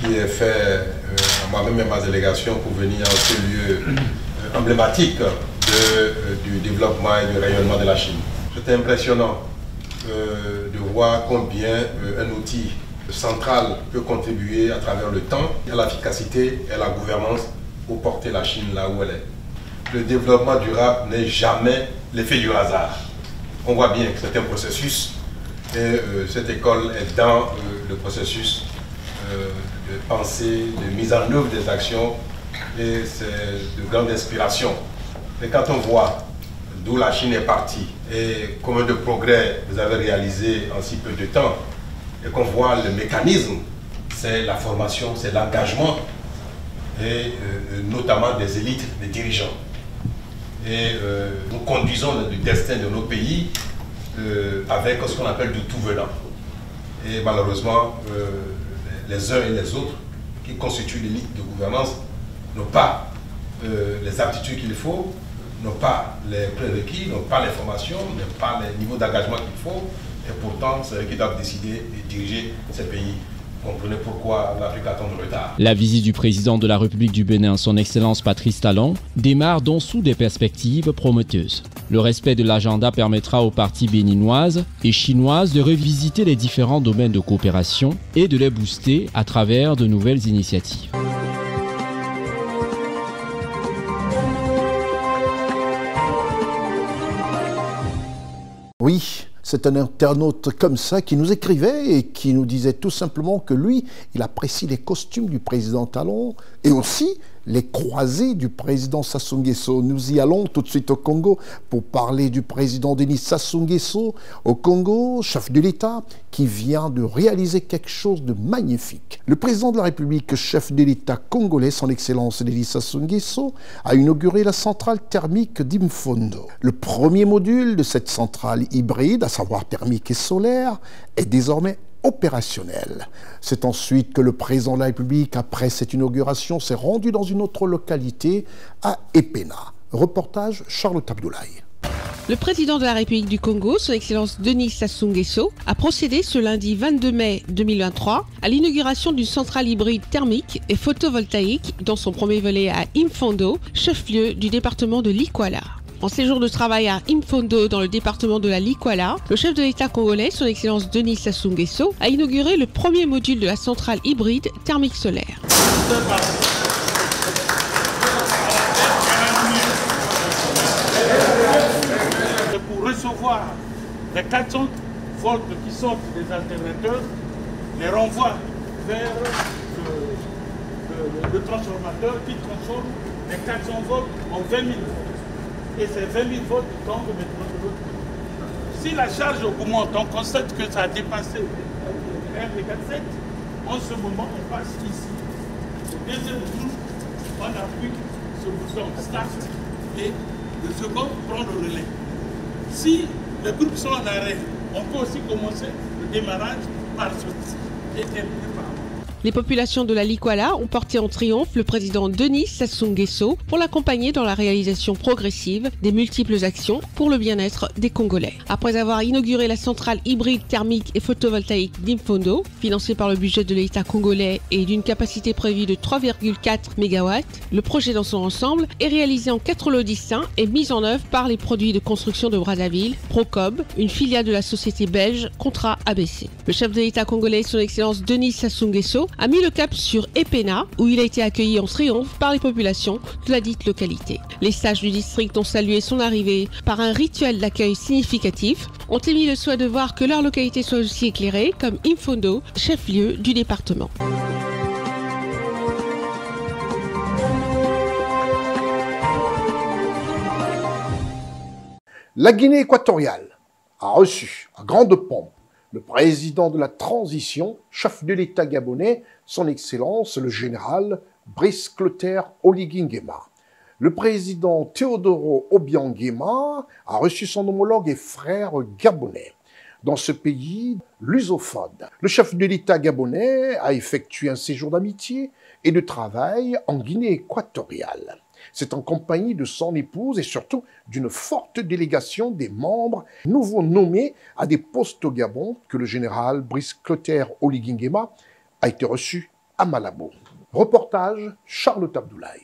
qui est fait à moi-même et à ma délégation pour venir en ce lieu emblématique du développement et du rayonnement de la Chine. C'était impressionnant de voir combien un outil central peut contribuer à travers le temps à l'efficacité et à la gouvernance pour porter la Chine là où elle est. Le développement durable n'est jamais l'effet du hasard. On voit bien que c'est un processus et cette école est dans le processus de pensée, de mise en œuvre des actions et c'est de grande inspiration. Et quand on voit d'où la Chine est partie et combien de progrès vous avez réalisé en si peu de temps, et qu'on voit le mécanisme, c'est la formation, c'est l'engagement, et notamment des élites, des dirigeants. Et nous conduisons le destin de nos pays avec ce qu'on appelle du tout venant. Et malheureusement, les uns et les autres qui constituent l'élite de gouvernance n'ont pas les aptitudes qu'il faut, n'ont pas les prérequis, n'ont pas les formations, n'ont pas les niveaux d'engagement qu'il faut. Et pourtant, c'est eux qui doivent décider et diriger ces pays. Comprenez pourquoi l'Afrique a tant de retard. La visite du président de la République du Bénin, son Excellence Patrice Talon, démarre donc sous des perspectives prometteuses. Le respect de l'agenda permettra aux parties béninoises et chinoises de revisiter les différents domaines de coopération et de les booster à travers de nouvelles initiatives. Oui. C'est un internaute comme ça qui nous écrivait et qui nous disait tout simplement que lui, il apprécie les costumes du président Talon et aussi les croisés du président Sassou Nguesso. Nous y allons tout de suite au Congo pour parler du président Denis Sassou Nguesso au Congo, chef de l'État, qui vient de réaliser quelque chose de magnifique. Le président de la République, chef de l'État congolais, son Excellence Denis Sassou Nguesso, a inauguré la centrale thermique d'Imfondo. Le premier module de cette centrale hybride, à savoir thermique et solaire, est désormais opérationnel. C'est ensuite que le président de la République, après cette inauguration, s'est rendu dans une autre localité, à Epena. Reportage Charlotte Abdoulaye. Le président de la République du Congo, son Excellence Denis Sassou Nguesso, a procédé ce lundi 22 mai 2023 à l'inauguration d'une centrale hybride thermique et photovoltaïque dans son premier volet à Imfondo, chef-lieu du département de Likwala. En séjour de travail à Imfondo dans le département de la Likwala, le chef de l'État congolais, son Excellence Denis Sassou Nguesso, a inauguré le premier module de la centrale hybride thermique solaire. Pour recevoir les 400 volts qui sortent des alternateurs, les renvoie vers le transformateur qui transforme les 400 volts en 20 000 volts. Et ces 20 000 volts tombent maintenant de l'autre côté. Si la charge augmente, on constate que ça a dépassé R4,7, en ce moment, on passe ici. Au deuxième tour, on appuie ce bouton Start et le second prend le relais. Si les groupes sont en arrêt, on peut aussi commencer le démarrage par ceci et terminer par là. Les populations de la Likwala ont porté en triomphe le président Denis Sassou Nguesso pour l'accompagner dans la réalisation progressive des multiples actions pour le bien-être des Congolais. Après avoir inauguré la centrale hybride thermique et photovoltaïque d'Imfondo, financée par le budget de l'État congolais et d'une capacité prévue de 3,4 MW, le projet dans son ensemble est réalisé en 4 lots distincts et mis en œuvre par les produits de construction de Brazzaville, Procob, une filiale de la société belge Contrat ABC. Le chef de l'État congolais, son Excellence Denis Sassou Nguesso, a mis le cap sur Epena, où il a été accueilli en triomphe par les populations de la dite localité. Les sages du district ont salué son arrivée par un rituel d'accueil significatif, ont émis le souhait de voir que leur localité soit aussi éclairée, comme Imfondo, chef-lieu du département. La Guinée équatoriale a reçu à grande pompe le président de la transition, chef de l'État gabonais, son Excellence le général Brice Clotaire Oligui Nguema. Le président Teodoro Obiang Nguema a reçu son homologue et frère gabonais. Dans ce pays lusophone, le chef de l'État gabonais a effectué un séjour d'amitié et de travail en Guinée équatoriale. C'est en compagnie de son épouse et surtout d'une forte délégation des membres nouveaux nommés à des postes au Gabon que le général Brice Clotaire Oligui Nguema a été reçu à Malabo. Reportage Charlotte Abdoulaye.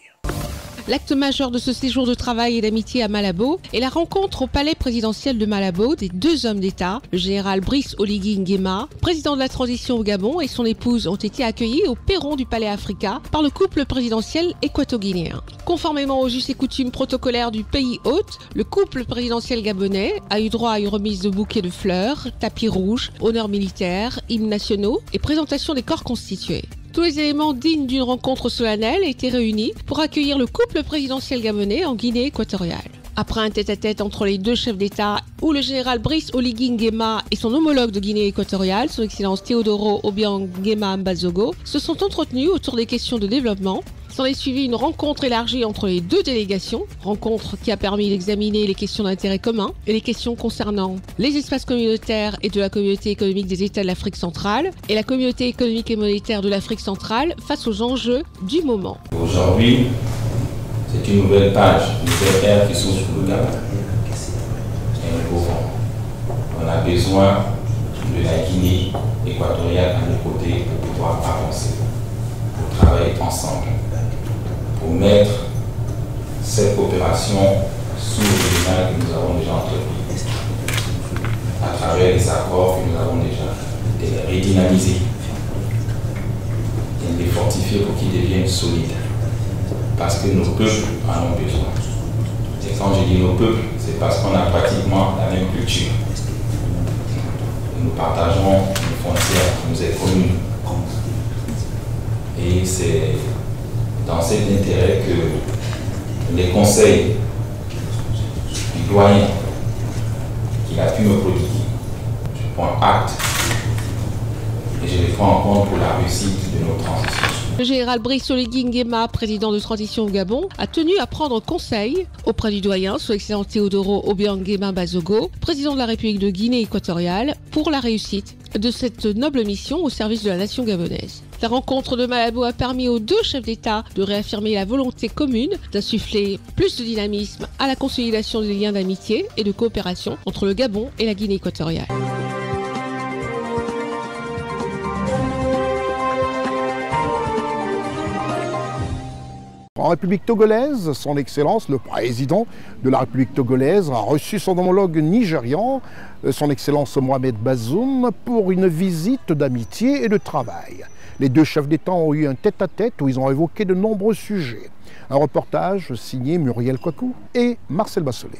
L'acte majeur de ce séjour de travail et d'amitié à Malabo est la rencontre au palais présidentiel de Malabo des deux hommes d'État. Le général Brice Oligui Nguema, président de la transition au Gabon, et son épouse ont été accueillis au perron du palais Africa par le couple présidentiel équato-guinéen. Conformément aux us et coutumes protocolaires du pays hôte, le couple présidentiel gabonais a eu droit à une remise de bouquets de fleurs, tapis rouge, honneurs militaires, hymnes nationaux et présentation des corps constitués. Tous les éléments dignes d'une rencontre solennelle étaient réunis pour accueillir le couple présidentiel gabonais en Guinée équatoriale. Après un tête-à-tête entre les deux chefs d'État, où le général Brice Oligui Nguema et son homologue de Guinée équatoriale, son Excellence Teodoro Obiang Nguema Mbazogo, se sont entretenus autour des questions de développement. S'en est suivi une rencontre élargie entre les deux délégations, rencontre qui a permis d'examiner les questions d'intérêt commun et les questions concernant les espaces communautaires et de la communauté économique des États de l'Afrique centrale et la communauté économique et monétaire de l'Afrique centrale face aux enjeux du moment. Aujourd'hui, c'est une nouvelle page, une nouvelle ère qui s'ouvre pour le Gabon. Et on a besoin de la Guinée équatoriale à nos côtés pour pouvoir avancer, pour travailler ensemble, pour mettre cette coopération sous les mains que nous avons déjà entrepris, à travers les accords que nous avons déjà redynamisés, et les fortifier pour qu'ils deviennent solides. Parce que nos peuples en ont besoin. Et quand je dis nos peuples, c'est parce qu'on a pratiquement la même culture. Nous partageons une frontière qui nous est commune. Et c'est dans cet intérêt que les conseils du doyen qu'il a pu me prodiguer, je prends acte et je les prends en compte pour la réussite de nos transitions. Le général Brice Oligui Nguema, président de transition au Gabon, a tenu à prendre conseil auprès du doyen, son Excellence Teodoro Obiang Nguema Mbazogo, président de la République de Guinée équatoriale, pour la réussite de cette noble mission au service de la nation gabonaise. La rencontre de Malabo a permis aux deux chefs d'État de réaffirmer la volonté commune d'insuffler plus de dynamisme à la consolidation des liens d'amitié et de coopération entre le Gabon et la Guinée équatoriale. En République togolaise, son Excellence, le président de la République togolaise, a reçu son homologue nigérian, son Excellence Mohamed Bazoum, pour une visite d'amitié et de travail. Les deux chefs d'État ont eu un tête-à-tête où ils ont évoqué de nombreux sujets. Un reportage signé Muriel Kwaku et Marcel Bassolé.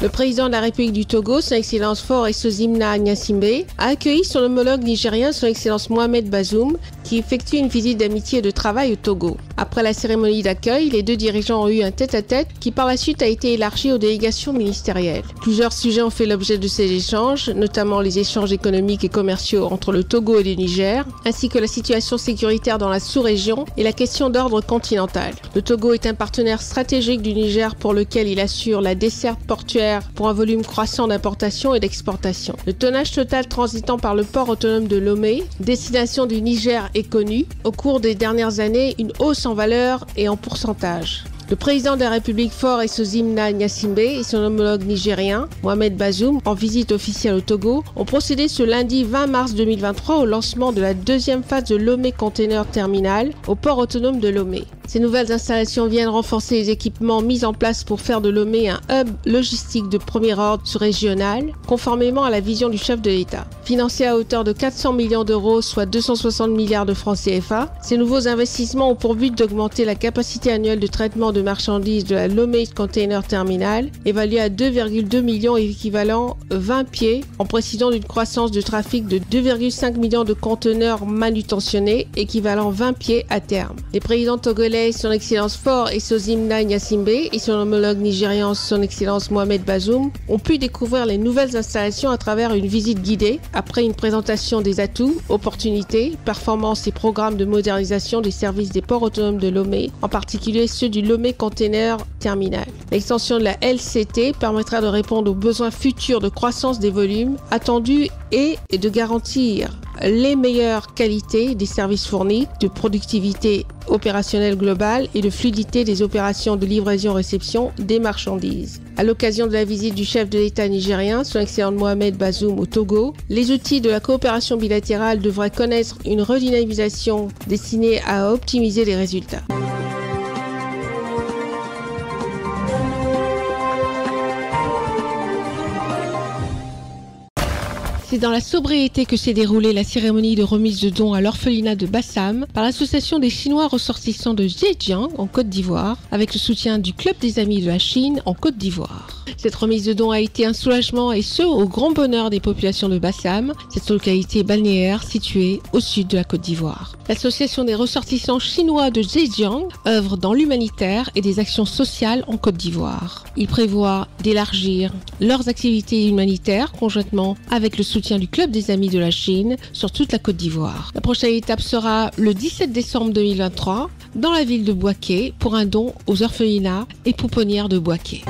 Le président de la République du Togo, son Excellence Faure Essozimna Gnassingbé, a accueilli son homologue nigérien, son Excellence Mohamed Bazoum, qui effectue une visite d'amitié et de travail au Togo. Après la cérémonie d'accueil, les deux dirigeants ont eu un tête-à-tête qui par la suite a été élargi aux délégations ministérielles. Plusieurs sujets ont fait l'objet de ces échanges, notamment les échanges économiques et commerciaux entre le Togo et le Niger, ainsi que la situation sécuritaire dans la sous-région et la question d'ordre continental. Le Togo est un partenaire stratégique du Niger pour lequel il assure la desserte portuaire pour un volume croissant d'importation et d'exportation. Le tonnage total transitant par le port autonome de Lomé, destination du Niger, est connu. Au cours des dernières années, une hausse en valeur et en pourcentage. Le président de la République Faure Essozimna Gnassingbé et son homologue nigérien, Mohamed Bazoum, en visite officielle au Togo, ont procédé ce lundi 20 mars 2023 au lancement de la deuxième phase de Lomé Container Terminal au port autonome de Lomé. Ces nouvelles installations viennent renforcer les équipements mis en place pour faire de Lomé un hub logistique de premier ordre régional, conformément à la vision du chef de l'État. Financés à hauteur de 400 millions d'euros, soit 260 milliards de francs CFA, ces nouveaux investissements ont pour but d'augmenter la capacité annuelle de traitement de marchandises de la Lomé Container Terminal, évaluée à 2,2 millions équivalent 20 pieds, en précision d'une croissance de trafic de 2,5 millions de conteneurs manutentionnés, équivalent 20 pieds à terme. Les présidents togolais congolais, son excellence Faure Essozimna Nyasimbe, et son homologue nigérian, son excellence Mohamed Bazoum, ont pu découvrir les nouvelles installations à travers une visite guidée, après une présentation des atouts, opportunités, performances et programmes de modernisation des services des ports autonomes de Lomé, en particulier ceux du Lomé Container Terminal. L'extension de la LCT permettra de répondre aux besoins futurs de croissance des volumes attendus et de garantir les meilleures qualités des services fournis, de productivité opérationnelle globale et de fluidité des opérations de livraison-réception des marchandises. À l'occasion de la visite du chef de l'État nigérien, son excellence Mohamed Bazoum au Togo, les outils de la coopération bilatérale devraient connaître une redynamisation destinée à optimiser les résultats. C'est dans la sobriété que s'est déroulée la cérémonie de remise de dons à l'orphelinat de Bassam par l'association des Chinois ressortissants de Zhejiang en Côte d'Ivoire, avec le soutien du Club des Amis de la Chine en Côte d'Ivoire. Cette remise de dons a été un soulagement et ce, au grand bonheur des populations de Bassam, cette localité balnéaire située au sud de la Côte d'Ivoire. L'association des ressortissants chinois de Zhejiang œuvre dans l'humanitaire et des actions sociales en Côte d'Ivoire. Ils prévoient d'élargir leurs activités humanitaires conjointement avec le soutien du Club des Amis de la Chine sur toute la Côte d'Ivoire. La prochaine étape sera le 17 décembre 2023 dans la ville de Bouaké pour un don aux orphelinats et pouponnières de Bouaké.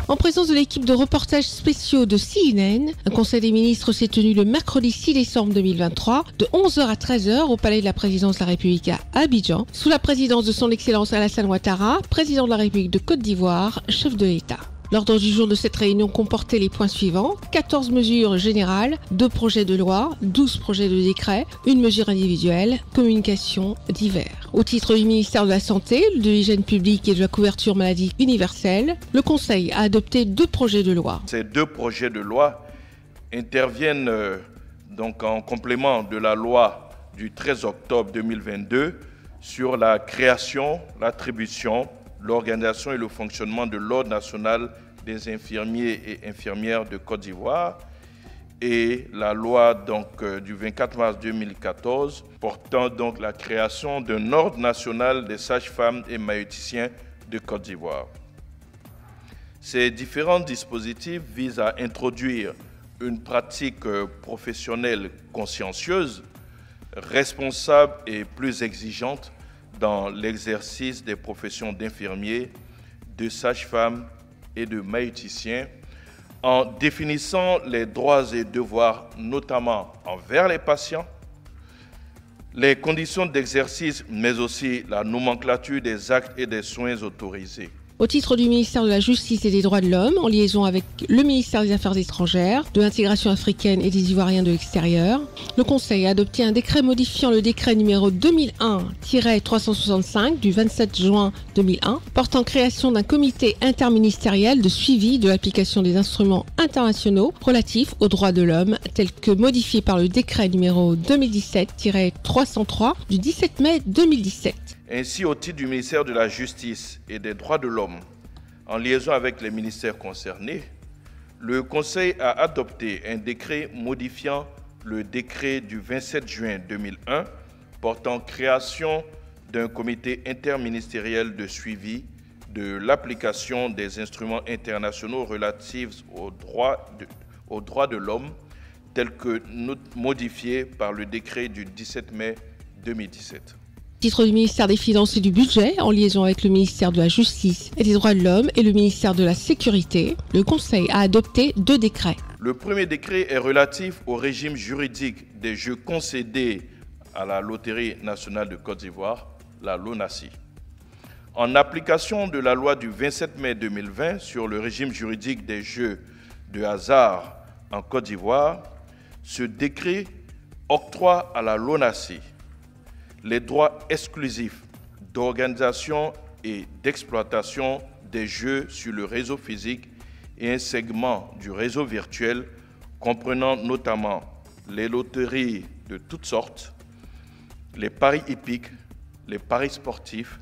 En présence de l'équipe de reportages spéciaux de CNN, un conseil des ministres s'est tenu le mercredi 6 décembre 2023 de 11h à 13h au palais de la présidence de la République à Abidjan, sous la présidence de son excellence Alassane Ouattara, président de la République de Côte d'Ivoire, chef de l'État. L'ordre du jour de cette réunion comportait les points suivants: 14 mesures générales, 2 projets de loi, 12 projets de décret, une mesure individuelle, communication divers. Au titre du ministère de la Santé, de l'Hygiène publique et de la couverture maladie universelle, le Conseil a adopté 2 projets de loi. Ces 2 projets de loi interviennent donc en complément de la loi du 13 octobre 2022 sur la création, l'attribution, l'organisation et le fonctionnement de l'Ordre national des infirmiers et infirmières de Côte d'Ivoire et la loi donc, du 24 mars 2014 portant donc la création d'un Ordre national des sages-femmes et maïeuticiens de Côte d'Ivoire. Ces différents dispositifs visent à introduire une pratique professionnelle consciencieuse, responsable et plus exigeante dans l'exercice des professions d'infirmiers, de sages-femmes et de maïeuticiens, en définissant les droits et devoirs, notamment envers les patients, les conditions d'exercice, mais aussi la nomenclature des actes et des soins autorisés. Au titre du ministère de la Justice et des Droits de l'Homme, en liaison avec le ministère des Affaires étrangères, de l'intégration africaine et des Ivoiriens de l'extérieur, le Conseil a adopté un décret modifiant le décret numéro 2001-365 du 27 juin 2001, portant création d'un comité interministériel de suivi de l'application des instruments internationaux relatifs aux droits de l'homme, tel que modifié par le décret numéro 2017-303 du 17 mai 2017. Ainsi, au titre du ministère de la Justice et des Droits de l'Homme, en liaison avec les ministères concernés, le Conseil a adopté un décret modifiant le décret du 27 juin 2001 portant création d'un comité interministériel de suivi de l'application des instruments internationaux relatifs aux droits de l'homme, tels que modifiés par le décret du 17 mai 2017. Au titre du ministère des Finances et du Budget, en liaison avec le ministère de la Justice et des Droits de l'Homme et le ministère de la Sécurité, le Conseil a adopté 2 décrets. Le premier décret est relatif au régime juridique des jeux concédés à la Loterie nationale de Côte d'Ivoire, la LONASI. En application de la loi du 27 mai 2020 sur le régime juridique des jeux de hasard en Côte d'Ivoire, ce décret octroie à la LONASI les droits exclusifs d'organisation et d'exploitation des jeux sur le réseau physique et un segment du réseau virtuel comprenant notamment les loteries de toutes sortes, les paris hippiques, les paris sportifs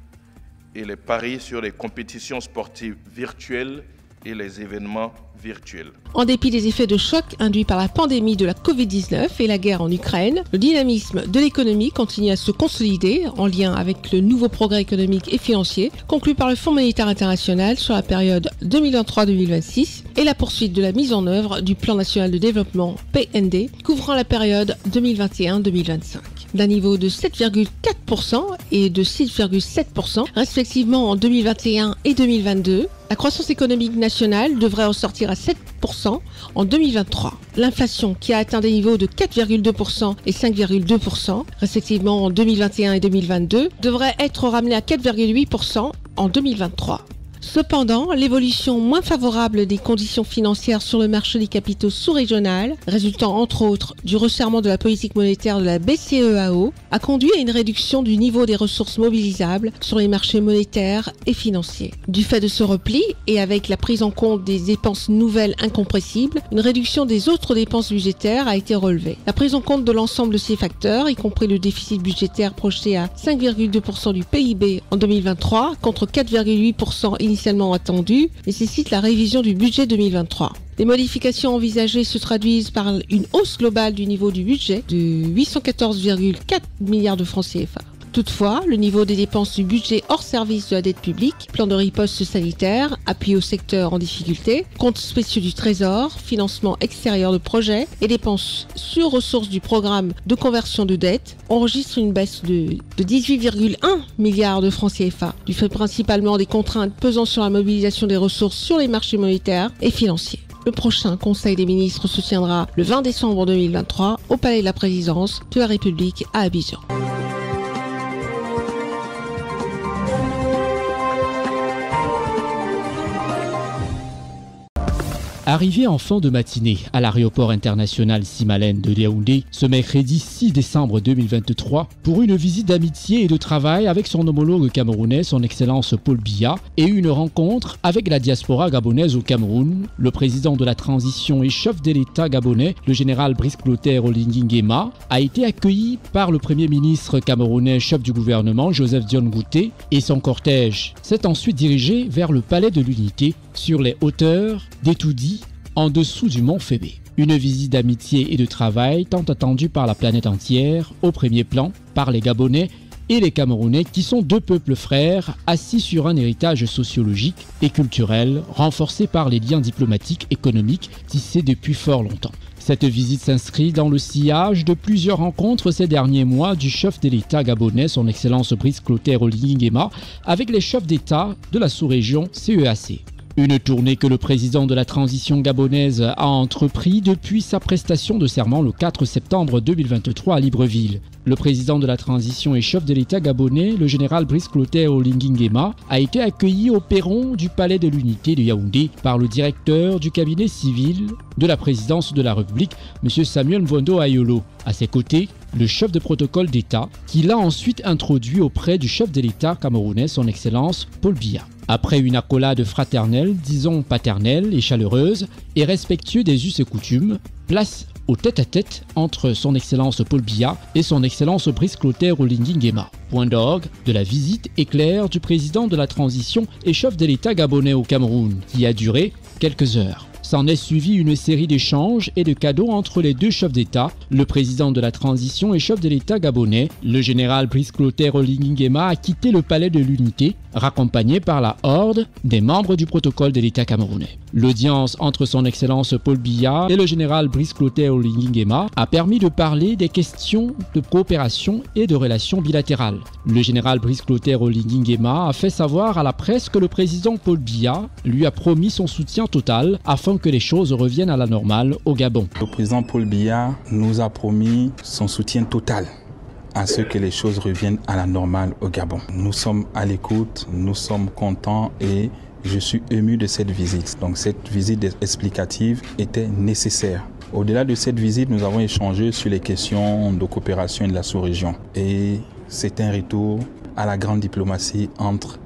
et les paris sur les compétitions sportives virtuelles et les événements virtuels. En dépit des effets de choc induits par la pandémie de la Covid-19 et la guerre en Ukraine, le dynamisme de l'économie continue à se consolider en lien avec le nouveau progrès économique et financier conclu par le Fonds monétaire international sur la période 2023-2026 et la poursuite de la mise en œuvre du Plan national de développement PND couvrant la période 2021-2025. D'un niveau de 7,4% et de 6,7% respectivement en 2021 et 2022, la croissance économique nationale devrait ressortir à 7% en 2023. L'inflation, qui a atteint des niveaux de 4,2% et 5,2% respectivement en 2021 et 2022, devrait être ramenée à 4,8% en 2023. Cependant, l'évolution moins favorable des conditions financières sur le marché des capitaux sous-régional, résultant entre autres du resserrement de la politique monétaire de la BCEAO, a conduit à une réduction du niveau des ressources mobilisables sur les marchés monétaires et financiers. Du fait de ce repli, et avec la prise en compte des dépenses nouvelles incompressibles, une réduction des autres dépenses budgétaires a été relevée. La prise en compte de l'ensemble de ces facteurs, y compris le déficit budgétaire projeté à 5,2% du PIB en 2023 contre 4,8% initialement attendu, nécessite la révision du budget 2023. Les modifications envisagées se traduisent par une hausse globale du niveau du budget de 814,4 milliards de francs CFA. Toutefois, le niveau des dépenses du budget hors service de la dette publique, plan de riposte sanitaire, appui au secteur en difficulté, comptes spéciaux du Trésor, financement extérieur de projets et dépenses sur ressources du programme de conversion de dette enregistrent une baisse de 18,1 milliards de francs CFA, du fait principalement des contraintes pesant sur la mobilisation des ressources sur les marchés monétaires et financiers. Le prochain Conseil des ministres se tiendra le 20 décembre 2023 au Palais de la Présidence de la République à Abidjan. Arrivé en fin de matinée à l'aéroport international Simalène de Yaoundé ce mercredi 6 décembre 2023 pour une visite d'amitié et de travail avec son homologue camerounais, son Excellence Paul Biya, et une rencontre avec la diaspora gabonaise au Cameroun, le président de la transition et chef de l'État gabonais, le général Brice Clotaire Oligui Nguema, a été accueilli par le premier ministre camerounais, chef du gouvernement, Joseph Dione Ngouté, et son cortège s'est ensuite dirigé vers le palais de l'Unité sur les hauteurs d'Etoudi, en dessous du mont Fébé. Une visite d'amitié et de travail tant attendue par la planète entière, au premier plan par les Gabonais et les Camerounais qui sont deux peuples frères assis sur un héritage sociologique et culturel renforcé par les liens diplomatiques et économiques tissés depuis fort longtemps. Cette visite s'inscrit dans le sillage de plusieurs rencontres ces derniers mois du chef de l'État gabonais, son Excellence Brice Clotaire Oligui Nguema, avec les chefs d'État de la sous-région CEAC. Une tournée que le président de la transition gabonaise a entrepris depuis sa prestation de serment le 4 septembre 2023 à Libreville. Le président de la transition et chef de l'État gabonais, le général Brice Clotaire Oligui Nguema, a été accueilli au perron du Palais de l'Unité de Yaoundé par le directeur du cabinet civil de la présidence de la République, M. Samuel Mvondo Ayolo. À ses côtés, le chef de protocole d'État, qui l'a ensuite introduit auprès du chef de l'État camerounais, son Excellence Paul Biya. Après une accolade fraternelle, disons paternelle et chaleureuse, et respectueux des us et coutumes, place au tête-à-tête entre son Excellence Paul Biya et son Excellence Brice Clotaire Oligui Nguema. Point d'orgue de la visite éclair du président de la transition et chef de l'État gabonais au Cameroun, qui a duré quelques heures. S'en est suivi une série d'échanges et de cadeaux entre les deux chefs d'État, le président de la transition et chef de l'État gabonais. Le général Brice Clotaire Oligui Nguema a quitté le palais de l'Unité, raccompagné par la horde des membres du protocole de l'État camerounais. L'audience entre son Excellence Paul Biya et le général Brice Clotaire Oligui Nguema a permis de parler des questions de coopération et de relations bilatérales. Le général Brice Clotaire Oligui Nguema a fait savoir à la presse que le président Paul Biya lui a promis son soutien total afin que les choses reviennent à la normale au Gabon. Le président Paul Biya nous a promis son soutien total à ce que les choses reviennent à la normale au Gabon. Nous sommes à l'écoute, nous sommes contents et je suis ému de cette visite. Donc cette visite explicative était nécessaire. Au-delà de cette visite, nous avons échangé sur les questions de coopération de la sous-région. Et c'est un retour à la grande diplomatie entre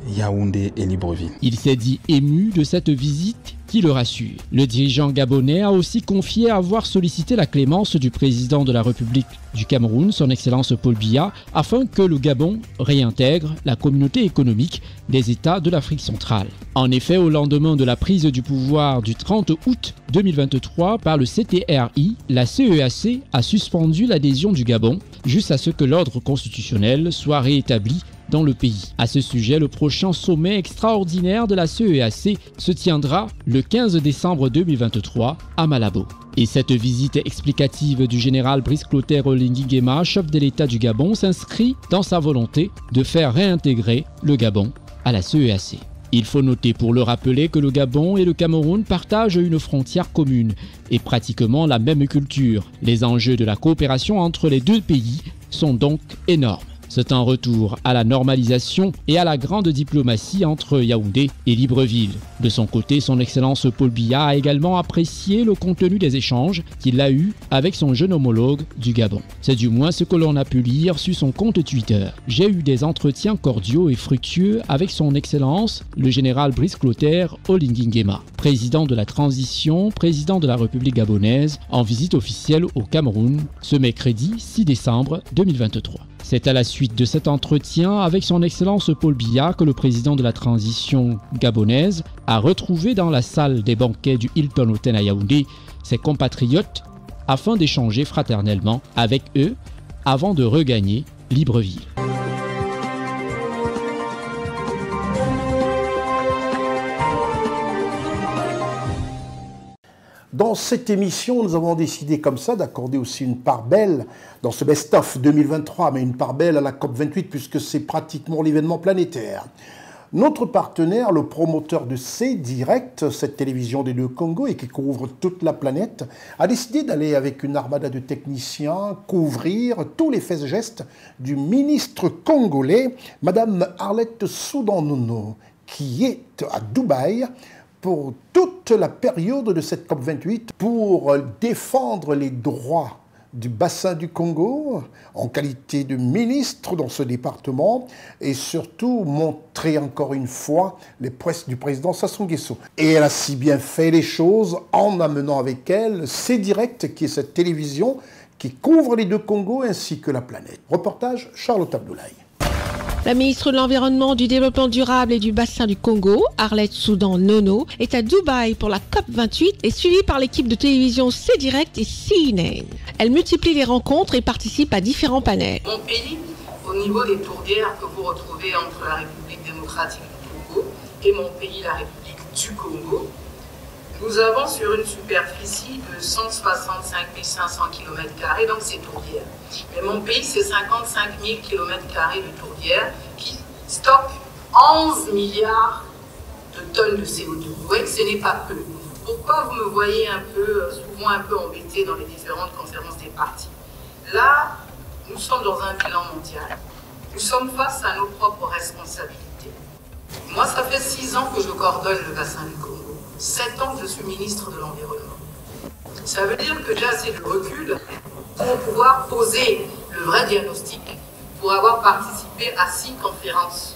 Yaoundé et Libreville. Il s'est dit ému de cette visite qui le rassure. Le dirigeant gabonais a aussi confié avoir sollicité la clémence du président de la République du Cameroun, son Excellence Paul Biya, afin que le Gabon réintègre la communauté économique des États de l'Afrique centrale. En effet, au lendemain de la prise du pouvoir du 30 août 2023 par le CTRI, la CEAC a suspendu l'adhésion du Gabon jusqu'à ce que l'ordre constitutionnel soit rétabli dans le pays. À ce sujet, le prochain sommet extraordinaire de la CEAC se tiendra le 15 décembre 2023 à Malabo. Et cette visite explicative du général Brice Clotaire Oligui Nguema, chef de l'État du Gabon, s'inscrit dans sa volonté de faire réintégrer le Gabon à la CEAC. Il faut noter pour le rappeler que le Gabon et le Cameroun partagent une frontière commune et pratiquement la même culture. Les enjeux de la coopération entre les deux pays sont donc énormes. C'est un retour à la normalisation et à la grande diplomatie entre Yaoundé et Libreville. De son côté, son Excellence Paul Biya a également apprécié le contenu des échanges qu'il a eus avec son jeune homologue du Gabon. C'est du moins ce que l'on a pu lire sur son compte Twitter. J'ai eu des entretiens cordiaux et fructueux avec son Excellence, le général Brice Clotaire Oligui Nguema, président de la transition, président de la République gabonaise, en visite officielle au Cameroun ce mercredi 6 décembre 2023. C'est à la suite de cet entretien avec son Excellence Paul Biya que le président de la transition gabonaise a retrouvé dans la salle des banquets du Hilton Hotel à Yaoundé ses compatriotes afin d'échanger fraternellement avec eux avant de regagner Libreville. Dans cette émission, nous avons décidé comme ça d'accorder aussi une part belle dans ce best-of 2023, mais une part belle à la COP28 puisque c'est pratiquement l'événement planétaire. Notre partenaire, le promoteur de C-Direct, cette télévision des deux Congos et qui couvre toute la planète, a décidé d'aller avec une armada de techniciens couvrir tous les faits et gestes du ministre congolais, Madame Arlette Soudan-Nono, qui est à Dubaï pour toute la période de cette COP28 pour défendre les droits du bassin du Congo en qualité de ministre dans ce département et surtout montrer encore une fois les prouesses du président Sassou Nguesso. Et elle a si bien fait les choses en amenant avec elle C-Direct qui est cette télévision qui couvre les deux Congos ainsi que la planète. Reportage Charlotte Abdoulaye. La ministre de l'Environnement, du Développement durable et du bassin du Congo, Arlette Soudan-Nono, est à Dubaï pour la COP28 et suivie par l'équipe de télévision C-Direct et CNN. Elle multiplie les rencontres et participe à différents panels. Mon pays, au niveau des tourbières que vous retrouvez entre la République démocratique du Congo et mon pays, la République du Congo, nous avons sur une superficie de 165 500 km², donc c'est tourbières. Mais mon pays, c'est 55 000 km² de tourbières qui stockent 11 milliards de tonnes de CO2. Vous voyez que ce n'est pas peu. Pourquoi vous me voyez souvent un peu embêté dans les différentes conférences des partis? Là, nous sommes dans un bilan mondial. Nous sommes face à nos propres responsabilités. Moi, ça fait 6 ans que je coordonne le bassin du Congo. 7 ans que je suis ministre de l'Environnement. Ça veut dire que j'ai assez de recul pour pouvoir poser le vrai diagnostic, pour avoir participé à 6 conférences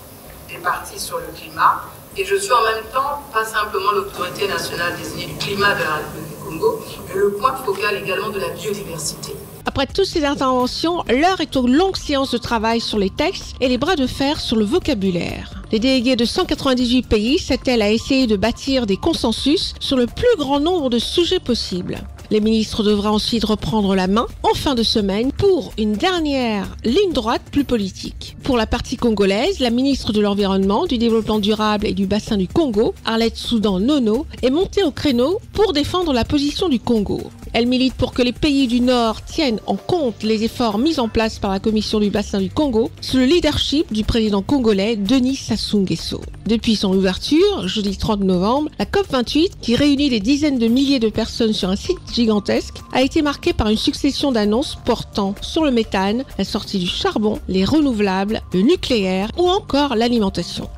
des partis sur le climat. Et je suis en même temps pas simplement l'autorité nationale désignée du climat de la République du Congo, mais le point focal également de la biodiversité. Après toutes ces interventions, l'heure est aux longues séances de travail sur les textes et les bras de fer sur le vocabulaire. Les délégués de 198 pays s'attellent à essayer de bâtir des consensus sur le plus grand nombre de sujets possibles. Les ministres devraient ensuite reprendre la main en fin de semaine pour une dernière ligne droite plus politique. Pour la partie congolaise, la ministre de l'Environnement, du Développement durable et du bassin du Congo, Arlette Soudan-Nono, est montée au créneau pour défendre la position du Congo. Elle milite pour que les pays du Nord tiennent en compte les efforts mis en place par la Commission du bassin du Congo sous le leadership du président congolais Denis Sassou Nguesso. Depuis son ouverture, jeudi 30 novembre, la COP28, qui réunit des dizaines de milliers de personnes sur un site gigantesque, a été marquée par une succession d'annonces portant sur le méthane, la sortie du charbon, les renouvelables, le nucléaire ou encore l'alimentation.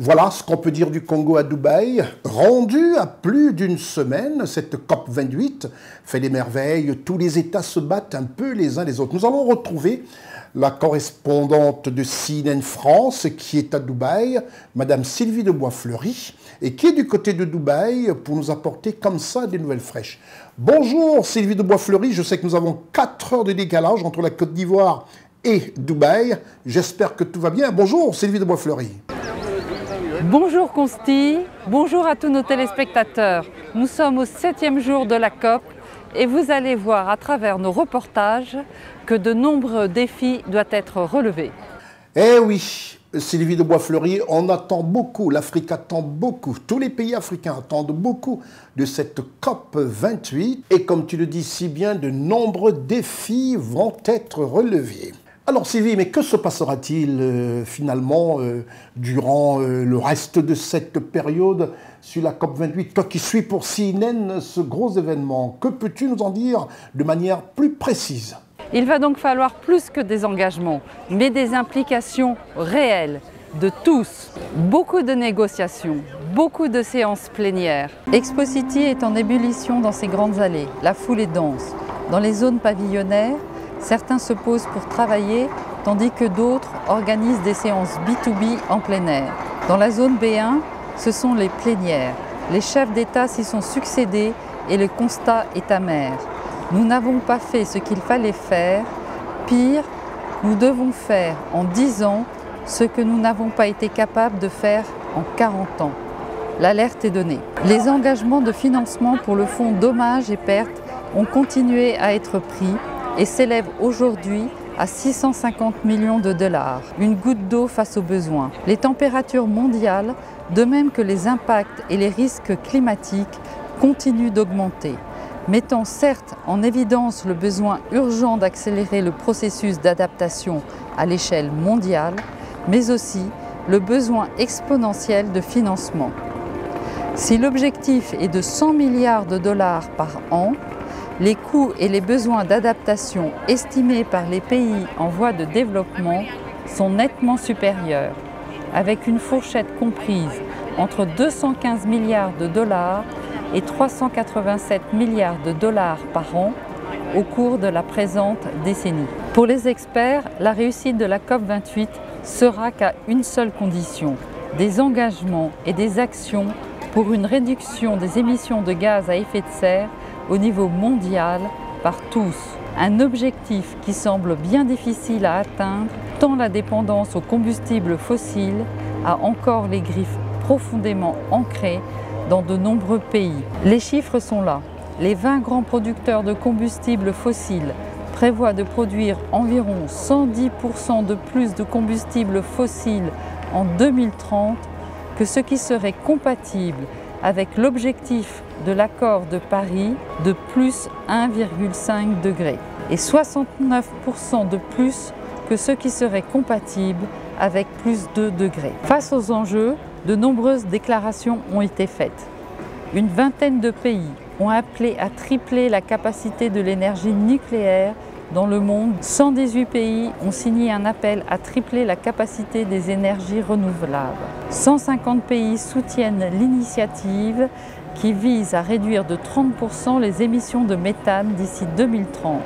Voilà ce qu'on peut dire du Congo à Dubaï. Rendu à plus d'une semaine, cette COP28 fait des merveilles. Tous les États se battent un peu les uns les autres. Nous allons retrouver la correspondante de CNN France qui est à Dubaï, Madame Sylvie de Boisfleury, et qui est du côté de Dubaï pour nous apporter comme ça des nouvelles fraîches. Bonjour Sylvie de Boisfleury, je sais que nous avons 4 heures de décalage entre la Côte d'Ivoire et Dubaï. J'espère que tout va bien. Bonjour Sylvie de Boisfleury. Bonjour Consti, bonjour à tous nos téléspectateurs. Nous sommes au 7e jour de la COP et vous allez voir à travers nos reportages que de nombreux défis doivent être relevés. Eh oui, Sylvie de Boisfleury, on attend beaucoup, l'Afrique attend beaucoup, tous les pays africains attendent beaucoup de cette COP28 et comme tu le dis si bien, de nombreux défis vont être relevés. Alors Sylvie, mais que se passera-t-il finalement durant le reste de cette période sur la COP28? Toi qui suis pour CNN ce gros événement, que peux-tu nous en dire de manière plus précise? Il va donc falloir plus que des engagements, mais des implications réelles de tous. Beaucoup de négociations, beaucoup de séances plénières. Expo City est en ébullition dans ses grandes allées, la foule est dense. Dans les zones pavillonnaires, certains se posent pour travailler, tandis que d'autres organisent des séances B2B en plein air. Dans la zone B1, ce sont les plénières. Les chefs d'État s'y sont succédés et le constat est amer. Nous n'avons pas fait ce qu'il fallait faire. Pire, nous devons faire en 10 ans ce que nous n'avons pas été capables de faire en 40 ans. L'alerte est donnée. Les engagements de financement pour le fonds dommages et pertes ont continué à être pris et s'élève aujourd'hui à 650 millions de dollars, une goutte d'eau face aux besoins. Les températures mondiales, de même que les impacts et les risques climatiques, continuent d'augmenter, mettant certes en évidence le besoin urgent d'accélérer le processus d'adaptation à l'échelle mondiale, mais aussi le besoin exponentiel de financement. Si l'objectif est de 100 milliards de dollars par an, les coûts et les besoins d'adaptation estimés par les pays en voie de développement sont nettement supérieurs, avec une fourchette comprise entre 215 milliards de dollars et 387 milliards de dollars par an au cours de la présente décennie. Pour les experts, la réussite de la COP28 sera qu'à une seule condition, des engagements et des actions pour une réduction des émissions de gaz à effet de serre au niveau mondial par tous. Un objectif qui semble bien difficile à atteindre tant la dépendance aux combustibles fossiles a encore les griffes profondément ancrées dans de nombreux pays. Les chiffres sont là. Les 20 grands producteurs de combustibles fossiles prévoient de produire environ 110% de plus de combustibles fossiles en 2030 que ce qui serait compatible avec l'objectif de l'accord de Paris de plus 1,5 degré et 69% de plus que ce qui serait compatible avec plus 2 degrés. Face aux enjeux, de nombreuses déclarations ont été faites. Une vingtaine de pays ont appelé à tripler la capacité de l'énergie nucléaire dans le monde. 118 pays ont signé un appel à tripler la capacité des énergies renouvelables. 150 pays soutiennent l'initiative qui vise à réduire de 30% les émissions de méthane d'ici 2030,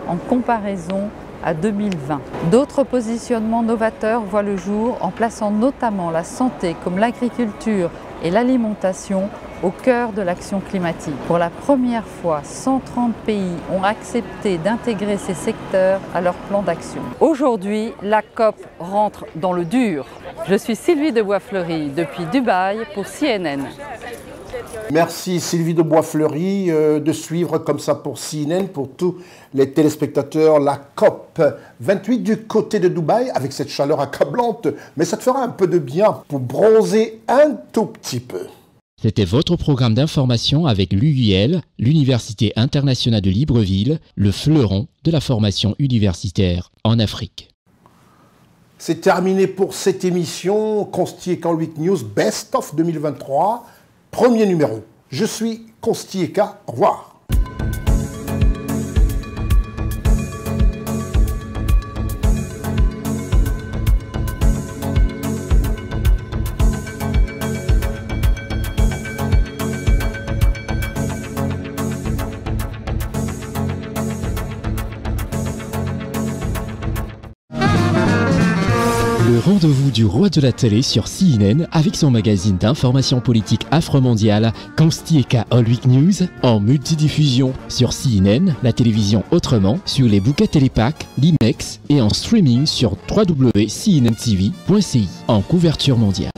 en comparaison à 2020. D'autres positionnements novateurs voient le jour en plaçant notamment la santé comme l'agriculture et l'alimentation au cœur de l'action climatique. Pour la première fois, 130 pays ont accepté d'intégrer ces secteurs à leur plan d'action. Aujourd'hui, la COP rentre dans le dur. Je suis Sylvie de Boisfleury depuis Dubaï pour CNN. Merci Sylvie de Boisfleury de suivre comme ça pour CNN, pour tous les téléspectateurs, la COP28 du côté de Dubaï avec cette chaleur accablante. Mais ça te fera un peu de bien pour bronzer un tout petit peu. C'était votre programme d'information avec l'UIL, l'Université internationale de Libreville, le fleuron de la formation universitaire en Afrique. C'est terminé pour cette émission Constieka Week News Best of 2023, premier numéro. Je suis Constieka, au revoir. Le rendez-vous du roi de la télé sur CNN avec son magazine d'information politique afro-mondiale Constieka All Week News en multidiffusion sur CNN, la télévision autrement, sur les bouquets Télépack, l'IMEX et en streaming sur www.cnntv.ci en couverture mondiale.